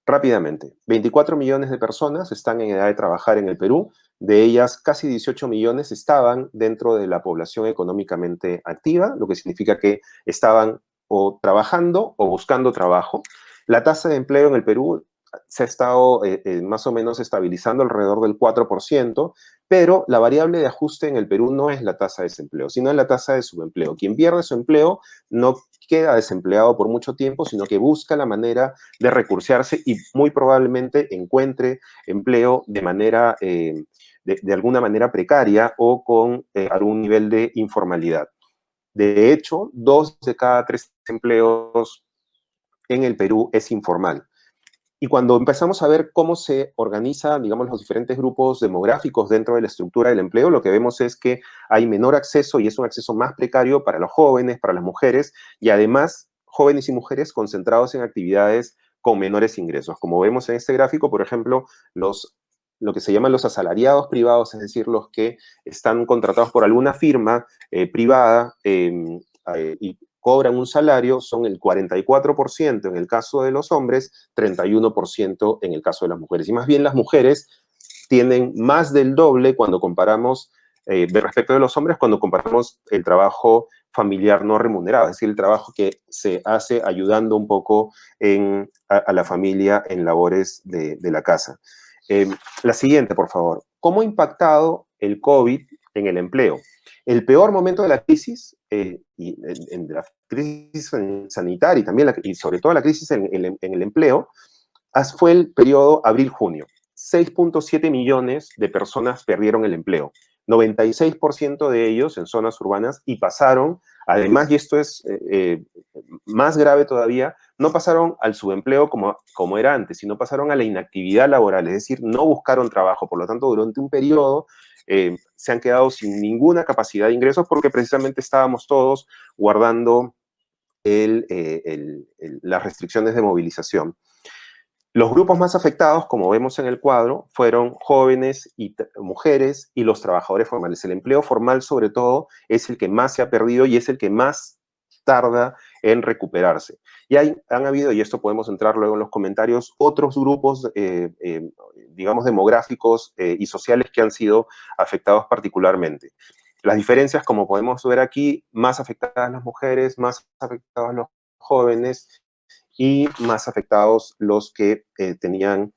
Rápidamente, 24 millones de personas están en edad de trabajar en el Perú, de ellas casi 18 millones estaban dentro de la población económicamente activa, lo que significa que estaban o trabajando o buscando trabajo. La tasa de empleo en el Perú se ha estado más o menos estabilizando alrededor del 4%, pero la variable de ajuste en el Perú no es la tasa de desempleo, sino es la tasa de subempleo. Quien pierde su empleo no queda desempleado por mucho tiempo, sino que busca la manera de recursearse y muy probablemente encuentre empleo de alguna manera precaria o con algún nivel de informalidad. De hecho, 2 de cada 3 empleos en el Perú es informal. Y cuando empezamos a ver cómo se organizan, digamos, los diferentes grupos demográficos dentro de la estructura del empleo, lo que vemos es que hay menor acceso y es un acceso más precario para los jóvenes, para las mujeres, y además jóvenes y mujeres concentrados en actividades con menores ingresos. Como vemos en este gráfico, por ejemplo, lo que se llaman los asalariados privados, es decir, los que están contratados por alguna firma privada y cobran un salario, son el 44% en el caso de los hombres, 31% en el caso de las mujeres. Y más bien las mujeres tienen más del doble cuando comparamos, respecto de los hombres, cuando comparamos el trabajo familiar no remunerado, es decir, el trabajo que se hace ayudando un poco a la familia en labores de la casa. La siguiente, por favor. ¿Cómo ha impactado el COVID en el empleo? El peor momento de la crisis, de la crisis sanitaria y también y sobre todo la crisis en el empleo, fue el periodo abril-junio. 6.7 millones de personas perdieron el empleo. 96% de ellos en zonas urbanas y pasaron, además, y esto es más grave todavía, no pasaron al subempleo como era antes, sino pasaron a la inactividad laboral, es decir, no buscaron trabajo. Por lo tanto, durante un periodo se han quedado sin ninguna capacidad de ingresos porque precisamente estábamos todos guardando las restricciones de movilización. Los grupos más afectados, como vemos en el cuadro, fueron jóvenes y mujeres y los trabajadores formales. El empleo formal, sobre todo, es el que más se ha perdido y es el que más tarda en recuperarse. Y han habido, y esto podemos entrar luego en los comentarios, otros grupos, digamos, demográficos y sociales que han sido afectados particularmente. Las diferencias, como podemos ver aquí, más afectadas las mujeres, más afectados los jóvenes y más afectados los que tenían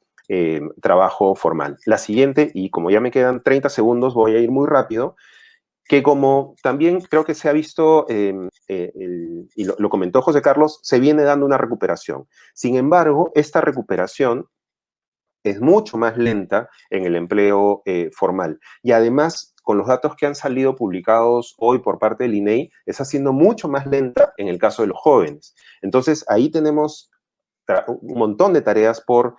trabajo formal. La siguiente, y como ya me quedan 30 segundos, voy a ir muy rápido. que como también creo que se ha visto, y lo comentó José Carlos, se viene dando una recuperación. Sin embargo, esta recuperación es mucho más lenta en el empleo formal. Y además, con los datos que han salido publicados hoy por parte del INEI, está siendo mucho más lenta en el caso de los jóvenes. Entonces, ahí tenemos un montón de tareas por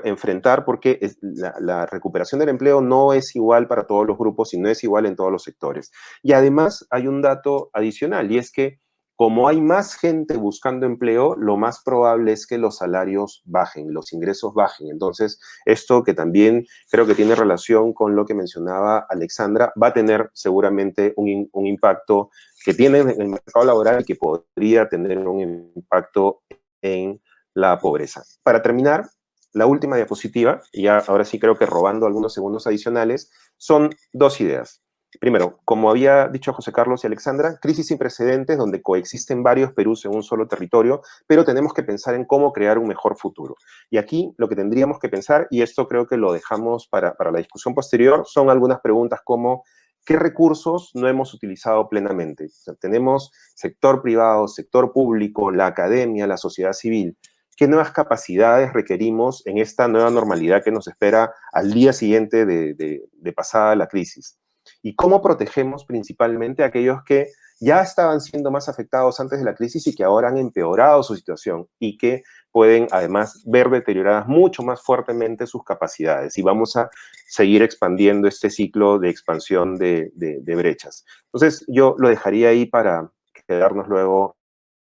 enfrentar, porque la recuperación del empleo no es igual para todos los grupos y no es igual en todos los sectores. Y además hay un dato adicional, y es que como hay más gente buscando empleo, lo más probable es que los salarios bajen, los ingresos bajen. Entonces, esto que también creo que tiene relación con lo que mencionaba Alexandra, va a tener seguramente un impacto que tiene en el mercado laboral y que podría tener un impacto en la pobreza. Para terminar, la última diapositiva, y ya ahora sí creo que robando algunos segundos adicionales, son dos ideas. Primero, como había dicho José Carlos y Alexandra, crisis sin precedentes donde coexisten varios Perús en un solo territorio, pero tenemos que pensar en cómo crear un mejor futuro. Y aquí lo que tendríamos que pensar, y esto creo que lo dejamos para la discusión posterior, son algunas preguntas como ¿qué recursos no hemos utilizado plenamente? O sea, tenemos sector privado, sector público, la academia, la sociedad civil. ¿Qué nuevas capacidades requerimos en esta nueva normalidad que nos espera al día siguiente de pasada la crisis? ¿Y cómo protegemos principalmente a aquellos que ya estaban siendo más afectados antes de la crisis y que ahora han empeorado su situación y que pueden además ver deterioradas mucho más fuertemente sus capacidades? Y vamos a seguir expandiendo este ciclo de expansión de brechas. Entonces, yo lo dejaría ahí para quedarnos luego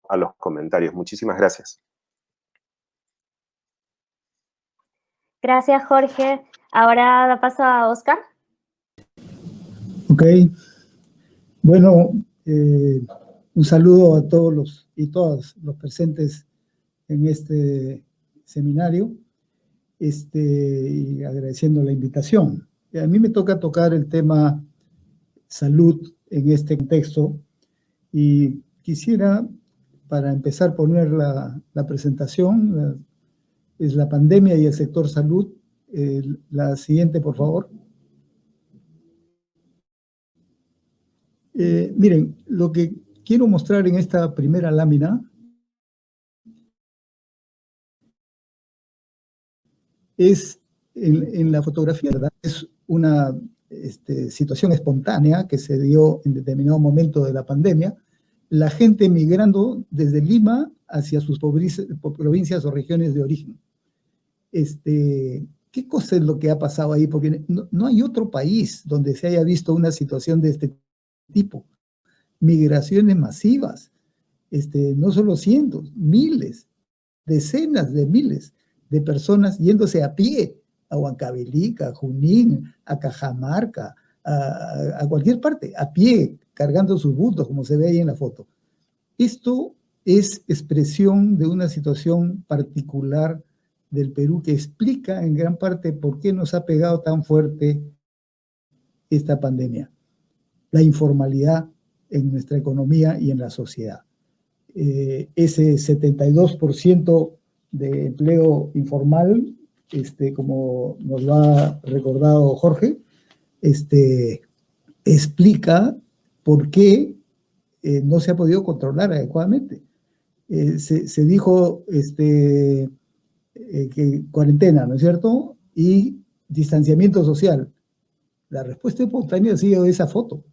a los comentarios. Muchísimas gracias. Gracias, Jorge. Ahora da paso a Oscar. Ok. Bueno, un saludo a todos los y todas los presentes en este seminario, y agradeciendo la invitación. A mí me toca tocar el tema salud en este contexto y quisiera, para empezar, poner la presentación, es la pandemia y el sector salud. La siguiente, por favor. Miren, lo que quiero mostrar en esta primera lámina es, en la fotografía, ¿verdad? Es una situación espontánea que se dio en determinado momento de la pandemia, la gente migrando desde Lima hacia sus provincias o regiones de origen. ¿Qué cosa es lo que ha pasado ahí? Porque no hay otro país donde se haya visto una situación de este tipo. Migraciones masivas, no solo cientos, miles, decenas de miles de personas yéndose a pie a Huancavelica, a Junín, a Cajamarca, a cualquier parte, a pie, cargando sus bultos, como se ve ahí en la foto. Esto es expresión de una situación particular del Perú que explica en gran parte por qué nos ha pegado tan fuerte esta pandemia. La informalidad en nuestra economía y en la sociedad. Ese 72% de empleo informal, como nos lo ha recordado Jorge, explica por qué no se ha podido controlar adecuadamente. Se dijo que cuarentena, ¿no es cierto? Y distanciamiento social. La respuesta espontánea ha sido esa foto.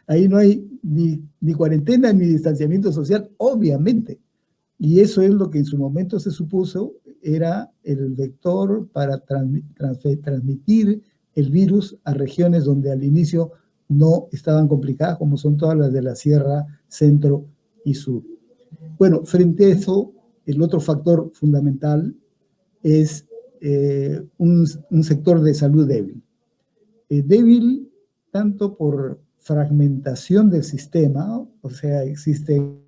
Ahí no hay ni cuarentena ni distanciamiento social, obviamente. Y eso es lo que en su momento se supuso era el vector para transmitir el virus a regiones donde al inicio no estaban complicadas, como son todas las de la Sierra, Centro y Sur. Bueno, frente a eso, el otro factor fundamental es un sector de salud débil. Débil tanto por fragmentación del sistema, o sea, existen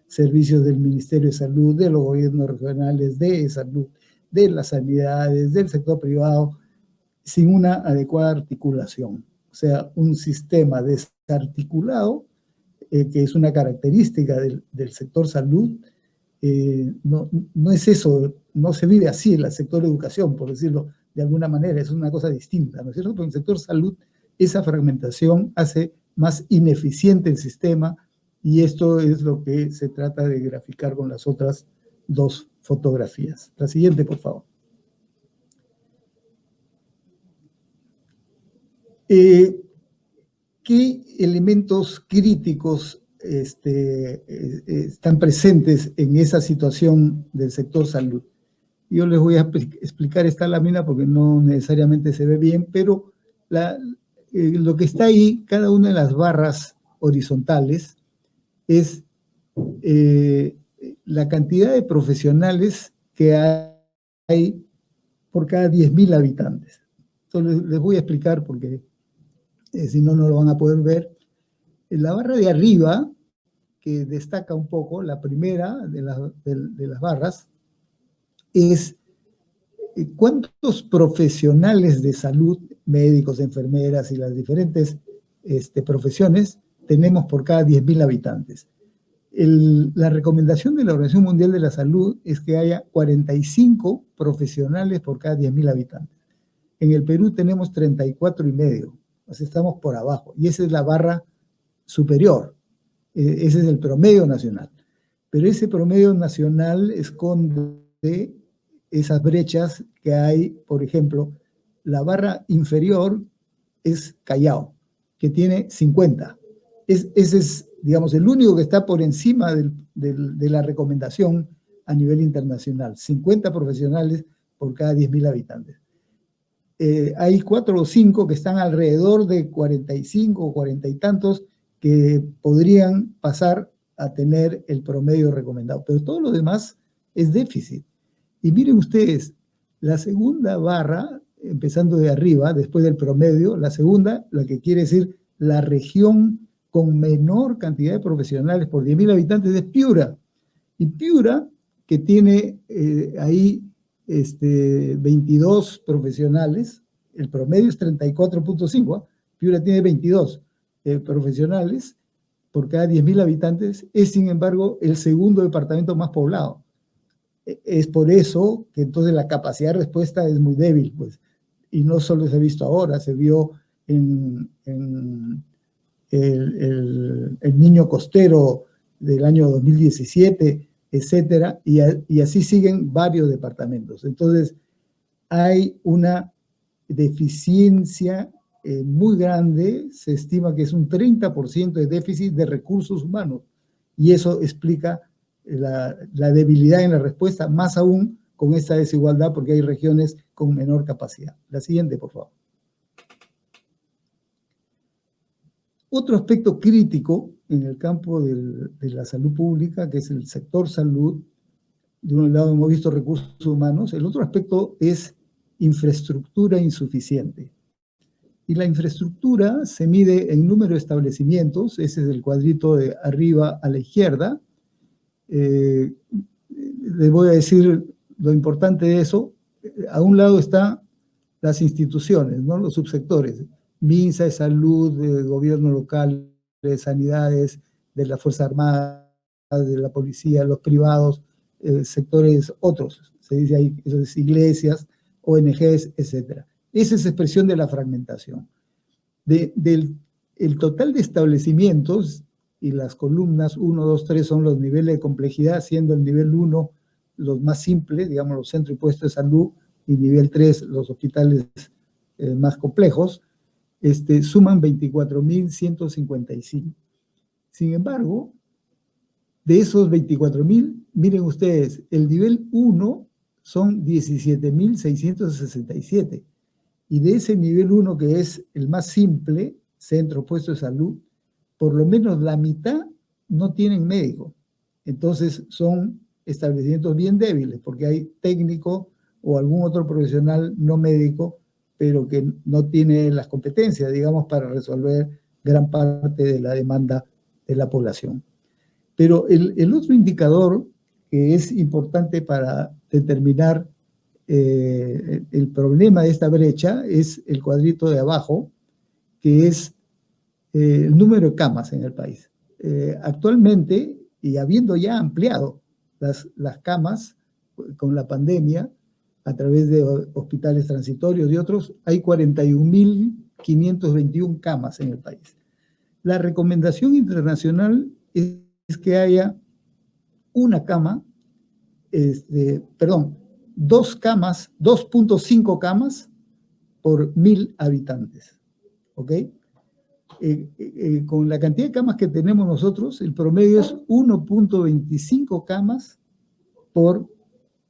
servicios del Ministerio de Salud, de los gobiernos regionales, de salud, de las sanidades, del sector privado, sin una adecuada articulación. O sea, un sistema desarticulado, que es una característica del sector salud, no es eso, no se vive así en el sector educación, por decirlo de alguna manera, es una cosa distinta, ¿no es cierto? Pero en el sector salud esa fragmentación hace más ineficiente el sistema, y esto es lo que se trata de graficar con las otras dos fotografías. La siguiente, por favor. ¿Qué elementos críticos están presentes en esa situación del sector salud? Yo les voy a explicar esta lámina porque no necesariamente se ve bien, pero lo que está ahí, cada una de las barras horizontales, es la cantidad de profesionales que hay por cada 10.000 habitantes. Entonces les voy a explicar porque si no, no lo van a poder ver. En la barra de arriba, que destaca un poco, la primera de las barras, es cuántos profesionales de salud, médicos, enfermeras y las diferentes profesiones tenemos por cada 10.000 habitantes. La recomendación de la Organización Mundial de la Salud es que haya 45 profesionales por cada 10.000 habitantes. En el Perú tenemos 34,5, o sea, estamos por abajo, y esa es la barra superior, ese es el promedio nacional. Pero ese promedio nacional esconde esas brechas que hay. Por ejemplo, la barra inferior es Callao, que tiene 50. Ese es, digamos, el único que está por encima de la recomendación a nivel internacional. 50 profesionales por cada 10.000 habitantes. Hay 4 o 5 que están alrededor de 45 o 40 y tantos que podrían pasar a tener el promedio recomendado. Pero todo lo demás es déficit. Y miren ustedes, la segunda barra, empezando de arriba, después del promedio, la segunda, la que quiere decir la región con menor cantidad de profesionales por 10.000 habitantes, es Piura. Y Piura, que tiene ahí 22 profesionales, el promedio es 34,5, Piura tiene 22 profesionales por cada 10.000 habitantes, es sin embargo el segundo departamento más poblado. Es por eso que entonces la capacidad de respuesta es muy débil, pues, y no solo se ha visto ahora, se vio en el niño costero del año 2017, etcétera, y así siguen varios departamentos. Entonces, hay una deficiencia muy grande, se estima que es un 30% de déficit de recursos humanos, y eso explica la debilidad en la respuesta, más aún con esta desigualdad, porque hay regiones con menor capacidad. La siguiente, por favor. Otro aspecto crítico en el campo de la salud pública, que es el sector salud, de un lado hemos visto recursos humanos, el otro aspecto es infraestructura insuficiente. Y la infraestructura se mide en número de establecimientos, ese es el cuadrito de arriba a la izquierda. Les voy a decir lo importante de eso. A un lado están las instituciones, ¿no? Los subsectores, MINSA, de salud, de gobierno local, de sanidades, de la Fuerza Armada, de la policía, los privados, sectores otros, se dice ahí, eso es iglesias, ONGs, etc. Esa es expresión de la fragmentación. El total de establecimientos y las columnas 1, 2, 3 son los niveles de complejidad, siendo el nivel 1 los más simples, digamos los centros y puestos de salud, y nivel 3 los hospitales más complejos, suman 24.155. Sin embargo, de esos 24.000, miren ustedes, el nivel 1 son 17.667. Y de ese nivel 1, que es el más simple, centro, puesto de salud, por lo menos la mitad no tienen médico. Entonces son establecimientos bien débiles, porque hay técnico o algún otro profesional no médico, pero que no tiene las competencias, digamos, para resolver gran parte de la demanda de la población. Pero el otro indicador que es importante para determinar el problema de esta brecha es el cuadrito de abajo, que es el número de camas en el país. Actualmente, y habiendo ya ampliado las camas con la pandemia, a través de hospitales transitorios y otros, hay 41.000 521 camas en el país. La recomendación internacional es que haya una cama, dos camas, 2.5 camas por 1.000 habitantes, ¿ok? Con la cantidad de camas que tenemos nosotros, el promedio es 1.25 camas por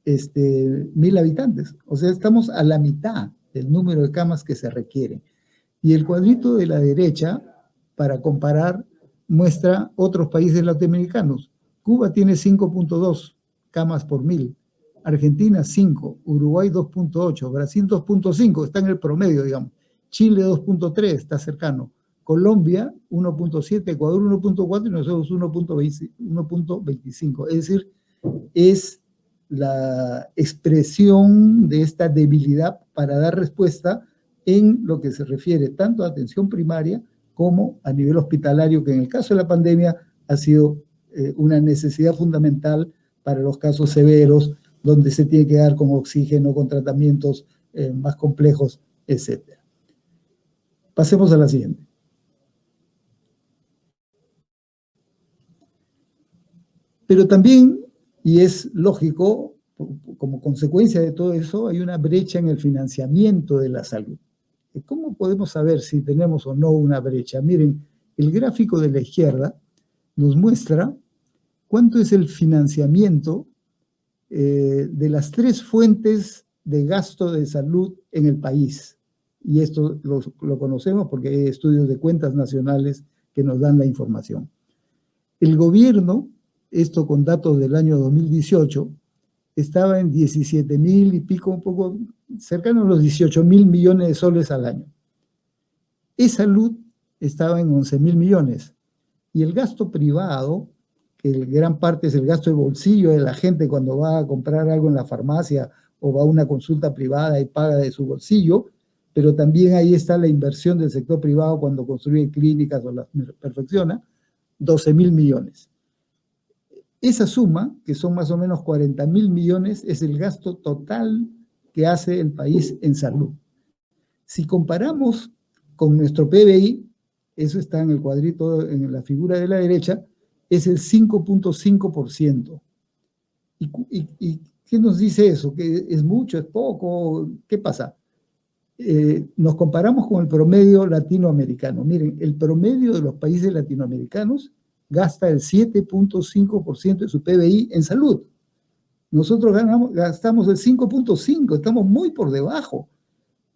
1.000 habitantes. O sea, estamos a la mitad del número de camas que se requieren. Y el cuadrito de la derecha, para comparar, muestra otros países latinoamericanos. Cuba tiene 5.2 camas por 1.000, Argentina 5, Uruguay 2.8, Brasil 2.5, está en el promedio, digamos. Chile 2.3, está cercano. Colombia 1.7, Ecuador 1.4 y nosotros 1.25. Es decir, es la expresión de esta debilidad para dar respuesta en lo que se refiere tanto a atención primaria como a nivel hospitalario, que en el caso de la pandemia ha sido una necesidad fundamental para los casos severos, donde se tiene que dar con oxígeno, con tratamientos más complejos, etc. Pasemos a la siguiente. Pero también, y es lógico, como consecuencia de todo eso, hay una brecha en el financiamiento de la salud. ¿Cómo podemos saber si tenemos o no una brecha? Miren, el gráfico de la izquierda nos muestra cuánto es el financiamiento de las 3 fuentes de gasto de salud en el país. Y esto lo conocemos porque hay estudios de cuentas nacionales que nos dan la información. El gobierno, esto con datos del año 2018, estaba en 17.000 y pico, un poco cercano a los 18.000 millones de soles al año. E-Salud estaba en 11.000 millones. Y el gasto privado, que en gran parte es el gasto de bolsillo de la gente cuando va a comprar algo en la farmacia o va a una consulta privada y paga de su bolsillo, pero también ahí está la inversión del sector privado cuando construye clínicas o las perfecciona, 12.000 millones. Esa suma, que son más o menos 40.000 millones, es el gasto total que hace el país en salud. Si comparamos con nuestro PBI, eso está en el cuadrito, en la figura de la derecha, es el 5.5%. ¿Y qué nos dice eso? ¿Que es mucho, es poco? ¿Qué pasa? Nos comparamos con el promedio latinoamericano. Miren, el promedio de los países latinoamericanos gasta el 7.5% de su PBI en salud. Nosotros gastamos el 5.5%, estamos muy por debajo.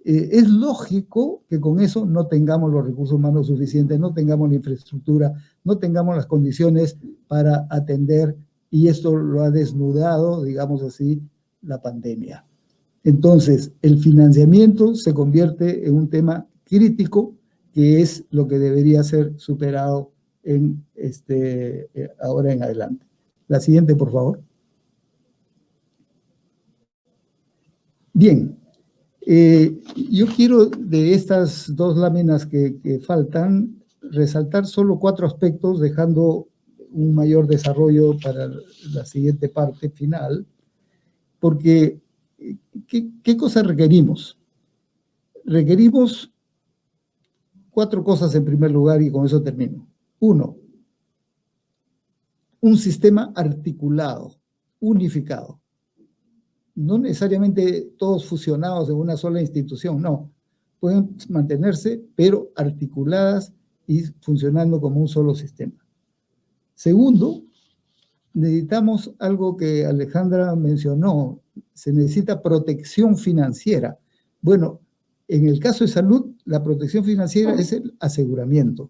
Es lógico que con eso no tengamos los recursos humanos suficientes, no tengamos la infraestructura, no tengamos las condiciones para atender, y esto lo ha desnudado, digamos así, la pandemia. Entonces, el financiamiento se convierte en un tema crítico, que es lo que debería ser superado ahora en adelante. La siguiente, por favor. Bien, yo quiero de estas 2 láminas que faltan resaltar solo 4 aspectos, dejando un mayor desarrollo para la siguiente parte final, porque ¿qué cosas requerimos? Requerimos 4 cosas en primer lugar, y con eso termino. 1, un sistema articulado, unificado. No necesariamente todos fusionados en una sola institución, no. Pueden mantenerse, pero articuladas y funcionando como un solo sistema. Segundo, necesitamos algo que Alejandra mencionó, se necesita protección financiera. Bueno, en el caso de salud, la protección financiera es el aseguramiento.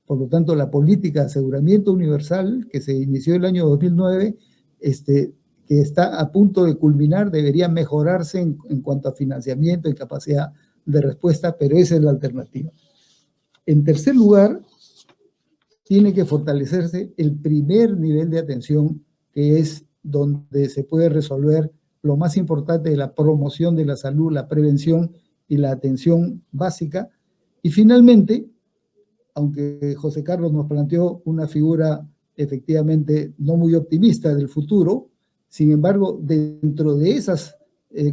Por lo tanto, la política de aseguramiento universal que se inició el año 2009, que está a punto de culminar, debería mejorarse en cuanto a financiamiento y capacidad de respuesta, pero esa es la alternativa. En tercer lugar, tiene que fortalecerse el primer nivel de atención, que es donde se puede resolver lo más importante de la promoción de la salud, la prevención y la atención básica. Y finalmente, aunque José Carlos nos planteó una figura efectivamente no muy optimista del futuro, sin embargo, dentro de esas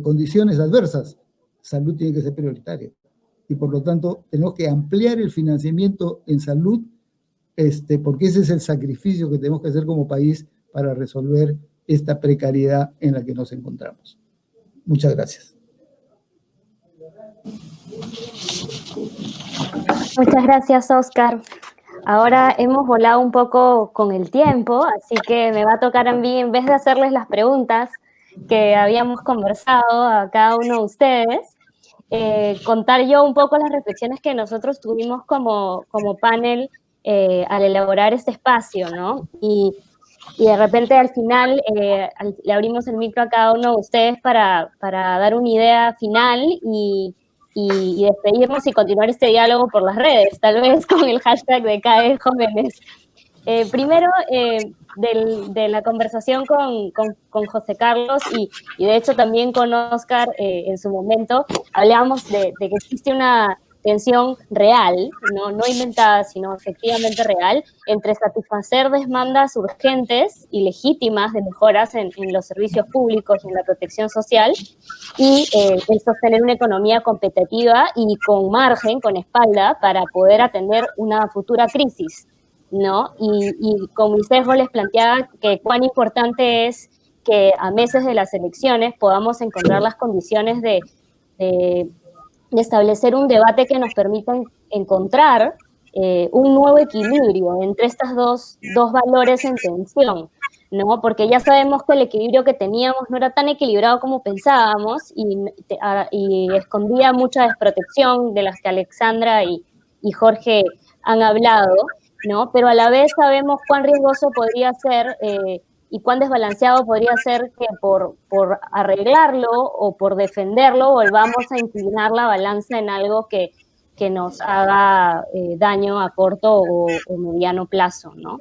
condiciones adversas, salud tiene que ser prioritaria. y por lo tanto tenemos que ampliar el financiamiento en salud, porque ese es el sacrificio que tenemos que hacer como país para resolver esta precariedad en la que nos encontramos. Muchas gracias. Muchas gracias, Oscar. Ahora hemos volado un poco con el tiempo, así que me va a tocar a mí, en vez de hacerles las preguntas que habíamos conversado a cada uno de ustedes, contar yo un poco las reflexiones que nosotros tuvimos como panel al elaborar este espacio, ¿no? Y de repente al final le abrimos el micro a cada uno de ustedes para dar una idea final y despedirnos y continuar este diálogo por las redes, tal vez con el hashtag de CAE Jóvenes. Primero, de la conversación con José Carlos y de hecho también con Oscar en su momento, hablábamos de que existe una tensión real, no inventada, sino efectivamente real, entre satisfacer demandas urgentes y legítimas de mejoras en los servicios públicos y en la protección social y el sostener una economía competitiva y con margen, con espalda, para poder atender una futura crisis, ¿no? Y como Icefo les planteaba que cuán importante es que a meses de las elecciones podamos encontrar las condiciones de establecer un debate que nos permita encontrar un nuevo equilibrio entre estos dos valores en tensión, ¿no? Porque ya sabemos que el equilibrio que teníamos no era tan equilibrado como pensábamos y escondía mucha desprotección de las que Alexandra y Jorge han hablado, ¿no? Pero a la vez sabemos cuán riesgoso podría ser y cuán desbalanceado podría ser que por arreglarlo o por defenderlo volvamos a inclinar la balanza en algo que nos haga daño a corto o mediano plazo, ¿no?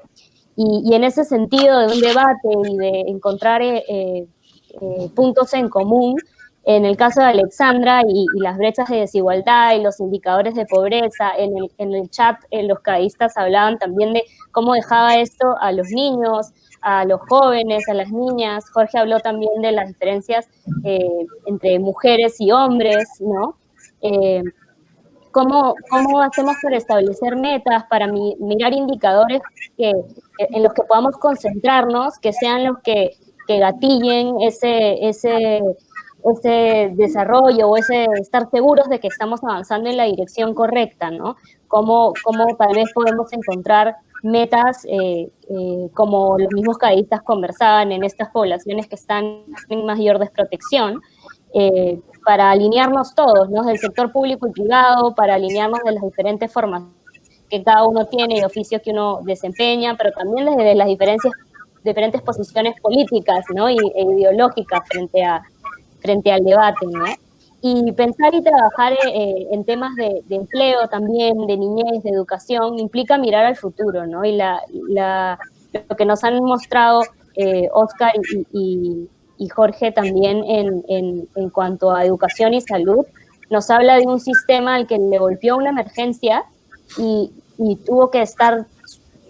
Y en ese sentido de un debate y de encontrar puntos en común, en el caso de Alexandra y las brechas de desigualdad y los indicadores de pobreza, en el chat los caístas hablaban también de cómo dejaba esto a los niños, a los jóvenes, a las niñas. Jorge habló también de las diferencias entre mujeres y hombres, ¿no? ¿Cómo hacemos para establecer metas, para mirar indicadores en los que podamos concentrarnos, que sean los que gatillen ese desarrollo o ese estar seguros de que estamos avanzando en la dirección correcta, ¿no? ¿Cómo tal vez podemos encontrar metas como los mismos caístas conversaban en estas poblaciones que están en mayor desprotección, para alinearnos todos, ¿no? Del sector público y privado, para alinearnos de las diferentes formas que cada uno tiene y oficios que uno desempeña, pero también desde las diferentes posiciones políticas, ¿no? e ideológicas frente al debate, ¿no? Y pensar y trabajar en temas de empleo también, de niñez, de educación, implica mirar al futuro, ¿no? Y lo que nos han mostrado Oscar y Jorge también en cuanto a educación y salud, nos habla de un sistema al que le golpeó una emergencia y tuvo que estar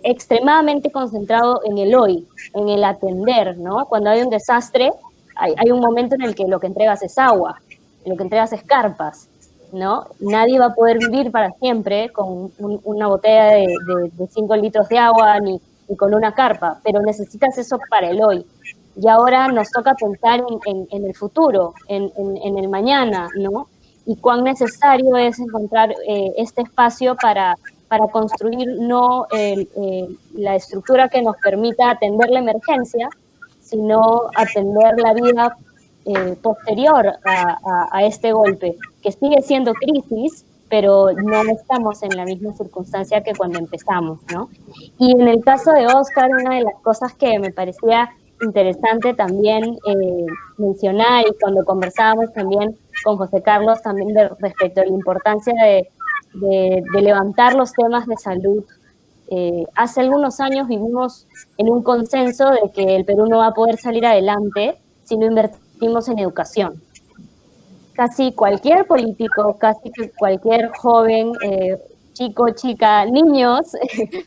extremadamente concentrado en el hoy, en el atender, ¿no? Cuando hay un desastre, hay un momento en el que lo que entregas es agua, lo que entregas es carpas, ¿no? Nadie va a poder vivir para siempre con una botella de 5 litros de agua ni con una carpa, pero necesitas eso para el hoy. Y ahora nos toca pensar en el futuro, en el mañana, ¿no? Y cuán necesario es encontrar este espacio para construir no la estructura que nos permita atender la emergencia, sino atender la vida posterior a este golpe, que sigue siendo crisis, pero no estamos en la misma circunstancia que cuando empezamos, ¿no? Y en el caso de Oscar, una de las cosas que me parecía interesante también mencionar, y cuando conversábamos también con José Carlos también respecto a la importancia de levantar los temas de salud. Hace algunos años vivimos en un consenso de que el Perú no va a poder salir adelante si no invertimos en educación. Casi cualquier político, casi cualquier joven, chico, chica, niños,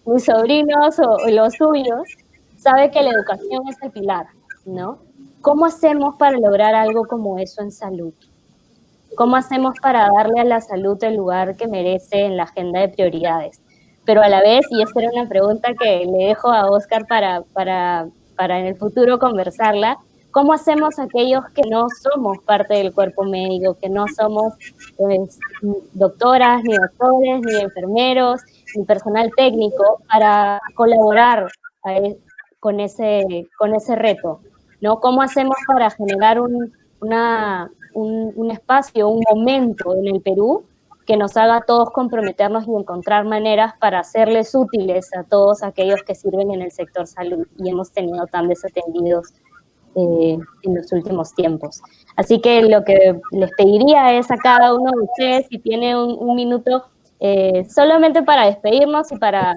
mis sobrinos o los suyos, sabe que la educación es el pilar, ¿no? ¿Cómo hacemos para lograr algo como eso en salud? ¿Cómo hacemos para darle a la salud el lugar que merece en la agenda de prioridades? Pero a la vez, y esta era una pregunta que le dejo a Oscar para en el futuro conversarla, ¿cómo hacemos aquellos que no somos parte del cuerpo médico, que no somos pues, doctoras, ni doctores, ni enfermeros, ni personal técnico, para colaborar con ese reto, ¿no? ¿Cómo hacemos para generar un espacio, un momento en el Perú que nos haga a todos comprometernos y encontrar maneras para hacerles útiles a todos aquellos que sirven en el sector salud y hemos tenido tan desatendidos en los últimos tiempos? Así que lo que les pediría es a cada uno de ustedes, si tiene un minuto, solamente para despedirnos y para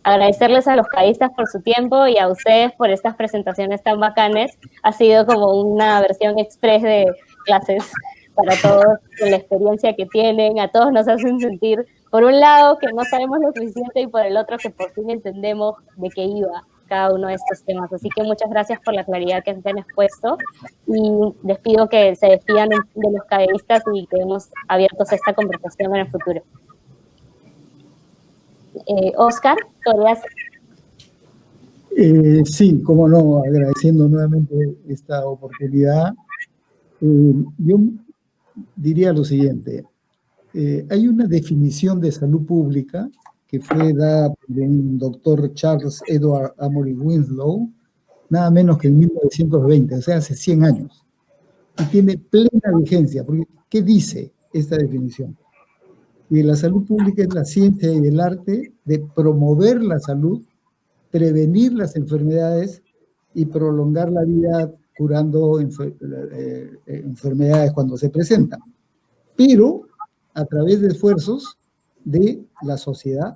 agradecerles a los cadistas por su tiempo y a ustedes por estas presentaciones tan bacanes. Ha sido como una versión express de clases para todos, con la experiencia que tienen. A todos nos hacen sentir, por un lado, que no sabemos lo suficiente y por el otro, que por fin entendemos de qué iba cada uno de estos temas. Así que muchas gracias por la claridad que han expuesto y les pido que se despidan de los cadistas y quedemos abiertos a esta conversación en el futuro. Oscar, ¿podrías? Sí, cómo no, agradeciendo nuevamente esta oportunidad. Yo diría lo siguiente, hay una definición de salud pública que fue dada por un doctor Charles Edward Amory Winslow, nada menos que en 1920, o sea, hace 100 años, y tiene plena vigencia, porque ¿qué dice esta definición? Y la salud pública es la ciencia y el arte de promover la salud, prevenir las enfermedades y prolongar la vida curando enfermedades cuando se presentan, pero a través de esfuerzos de la sociedad,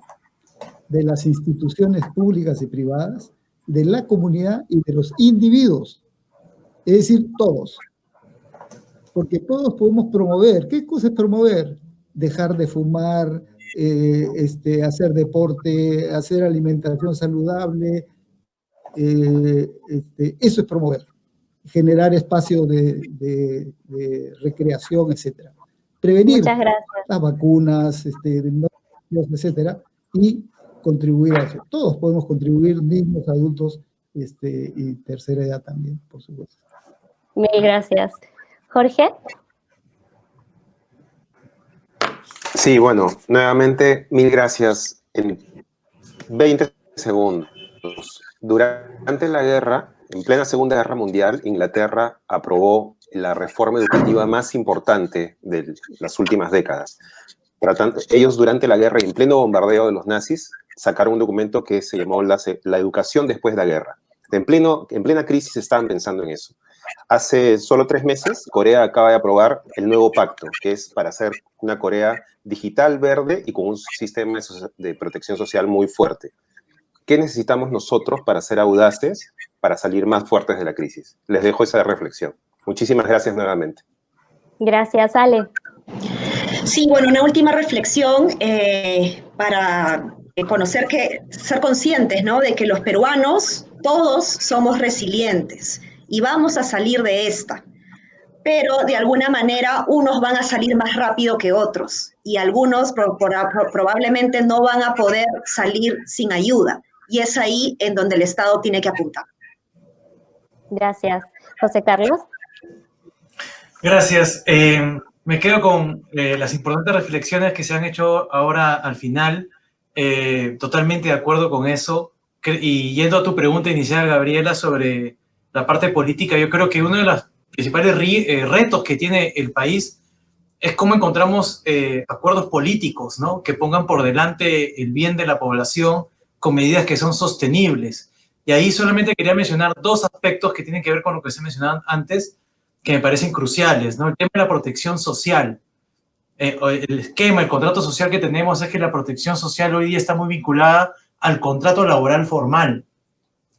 de las instituciones públicas y privadas, de la comunidad y de los individuos, es decir, todos. Porque todos podemos promover. ¿Qué cosa es promover? Dejar de fumar, hacer deporte, hacer alimentación saludable, eso es promover. Generar espacios de recreación, etc. Prevenir las vacunas, etcétera, y contribuir a eso. Todos podemos contribuir, niños, adultos y tercera edad también, por supuesto. Mil gracias. Jorge. Sí, bueno, nuevamente, mil gracias. En 20 segundos. Durante la guerra, en plena Segunda Guerra Mundial, Inglaterra aprobó la reforma educativa más importante de las últimas décadas. Ellos durante la guerra y en pleno bombardeo de los nazis sacaron un documento que se llamó la educación después de la guerra. En plena crisis estaban pensando en eso. Hace solo 3 meses, Corea acaba de aprobar el nuevo pacto, que es para hacer una Corea digital, verde y con un sistema de protección social muy fuerte. ¿Qué necesitamos nosotros para ser audaces, para salir más fuertes de la crisis? Les dejo esa reflexión. Muchísimas gracias nuevamente. Gracias, Ale. Sí, bueno, una última reflexión para ser conscientes, ¿no?, de que los peruanos todos somos resilientes y vamos a salir de esta, pero de alguna manera unos van a salir más rápido que otros y algunos probablemente no van a poder salir sin ayuda, y es ahí en donde el Estado tiene que apuntar. Gracias. José Carlos. Gracias. Me quedo con las importantes reflexiones que se han hecho ahora al final. Totalmente de acuerdo con eso. Y yendo a tu pregunta inicial, Gabriela, sobre la parte política, yo creo que uno de los principales retos que tiene el país es cómo encontramos acuerdos políticos, ¿no?, que pongan por delante el bien de la población con medidas que son sostenibles. Y ahí solamente quería mencionar 2 aspectos que tienen que ver con lo que se mencionaban antes, que me parecen cruciales, ¿no? El tema de la protección social. El esquema, el contrato social que tenemos es que la protección social hoy día está muy vinculada al contrato laboral formal.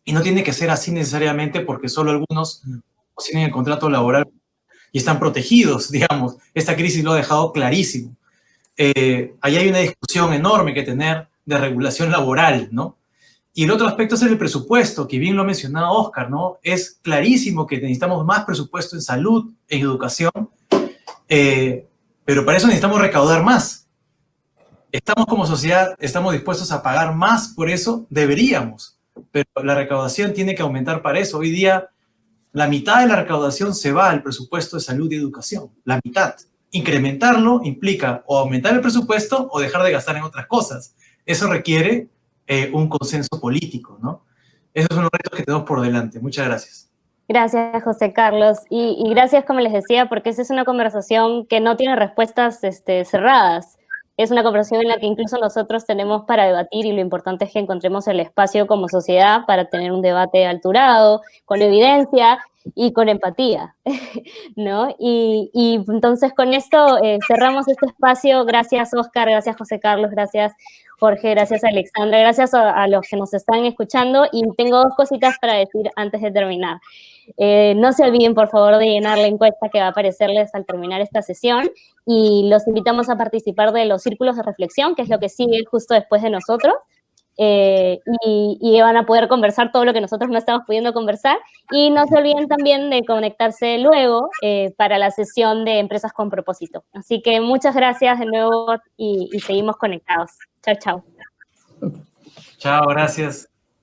Y no tiene que ser así necesariamente, porque solo algunos tienen el contrato laboral y están protegidos, digamos. Esta crisis lo ha dejado clarísimo. Ahí hay una discusión enorme que tener de regulación laboral, ¿no? Y el otro aspecto es el presupuesto, que bien lo ha mencionado Oscar, ¿no? Es clarísimo que necesitamos más presupuesto en salud, en educación, pero para eso necesitamos recaudar más. Estamos como sociedad, estamos dispuestos a pagar más por eso, deberíamos, pero la recaudación tiene que aumentar para eso. Hoy día, la mitad de la recaudación se va al presupuesto de salud y educación, la mitad. Incrementarlo implica o aumentar el presupuesto o dejar de gastar en otras cosas. Eso requiere un consenso político, ¿no? Esos son los retos que tenemos por delante. Muchas gracias. Gracias, José Carlos. Y gracias, como les decía, porque esa es una conversación que no tiene respuestas cerradas. Es una conversación en la que incluso nosotros tenemos para debatir y lo importante es que encontremos el espacio como sociedad para tener un debate alturado, con evidencia y con empatía, ¿no? Y entonces con esto cerramos este espacio. Gracias, Oscar, gracias, José Carlos, gracias, Jorge, gracias, Alexandra, gracias a los que nos están escuchando. Y tengo 2 cositas para decir antes de terminar. No se olviden, por favor, de llenar la encuesta que va a aparecerles al terminar esta sesión y los invitamos a participar de los círculos de reflexión, que es lo que sigue justo después de nosotros. Y van a poder conversar todo lo que nosotros no estamos pudiendo conversar. Y no se olviden también de conectarse luego para la sesión de Empresas con Propósito. Así que muchas gracias de nuevo y seguimos conectados. Chao, chao. Chao, gracias.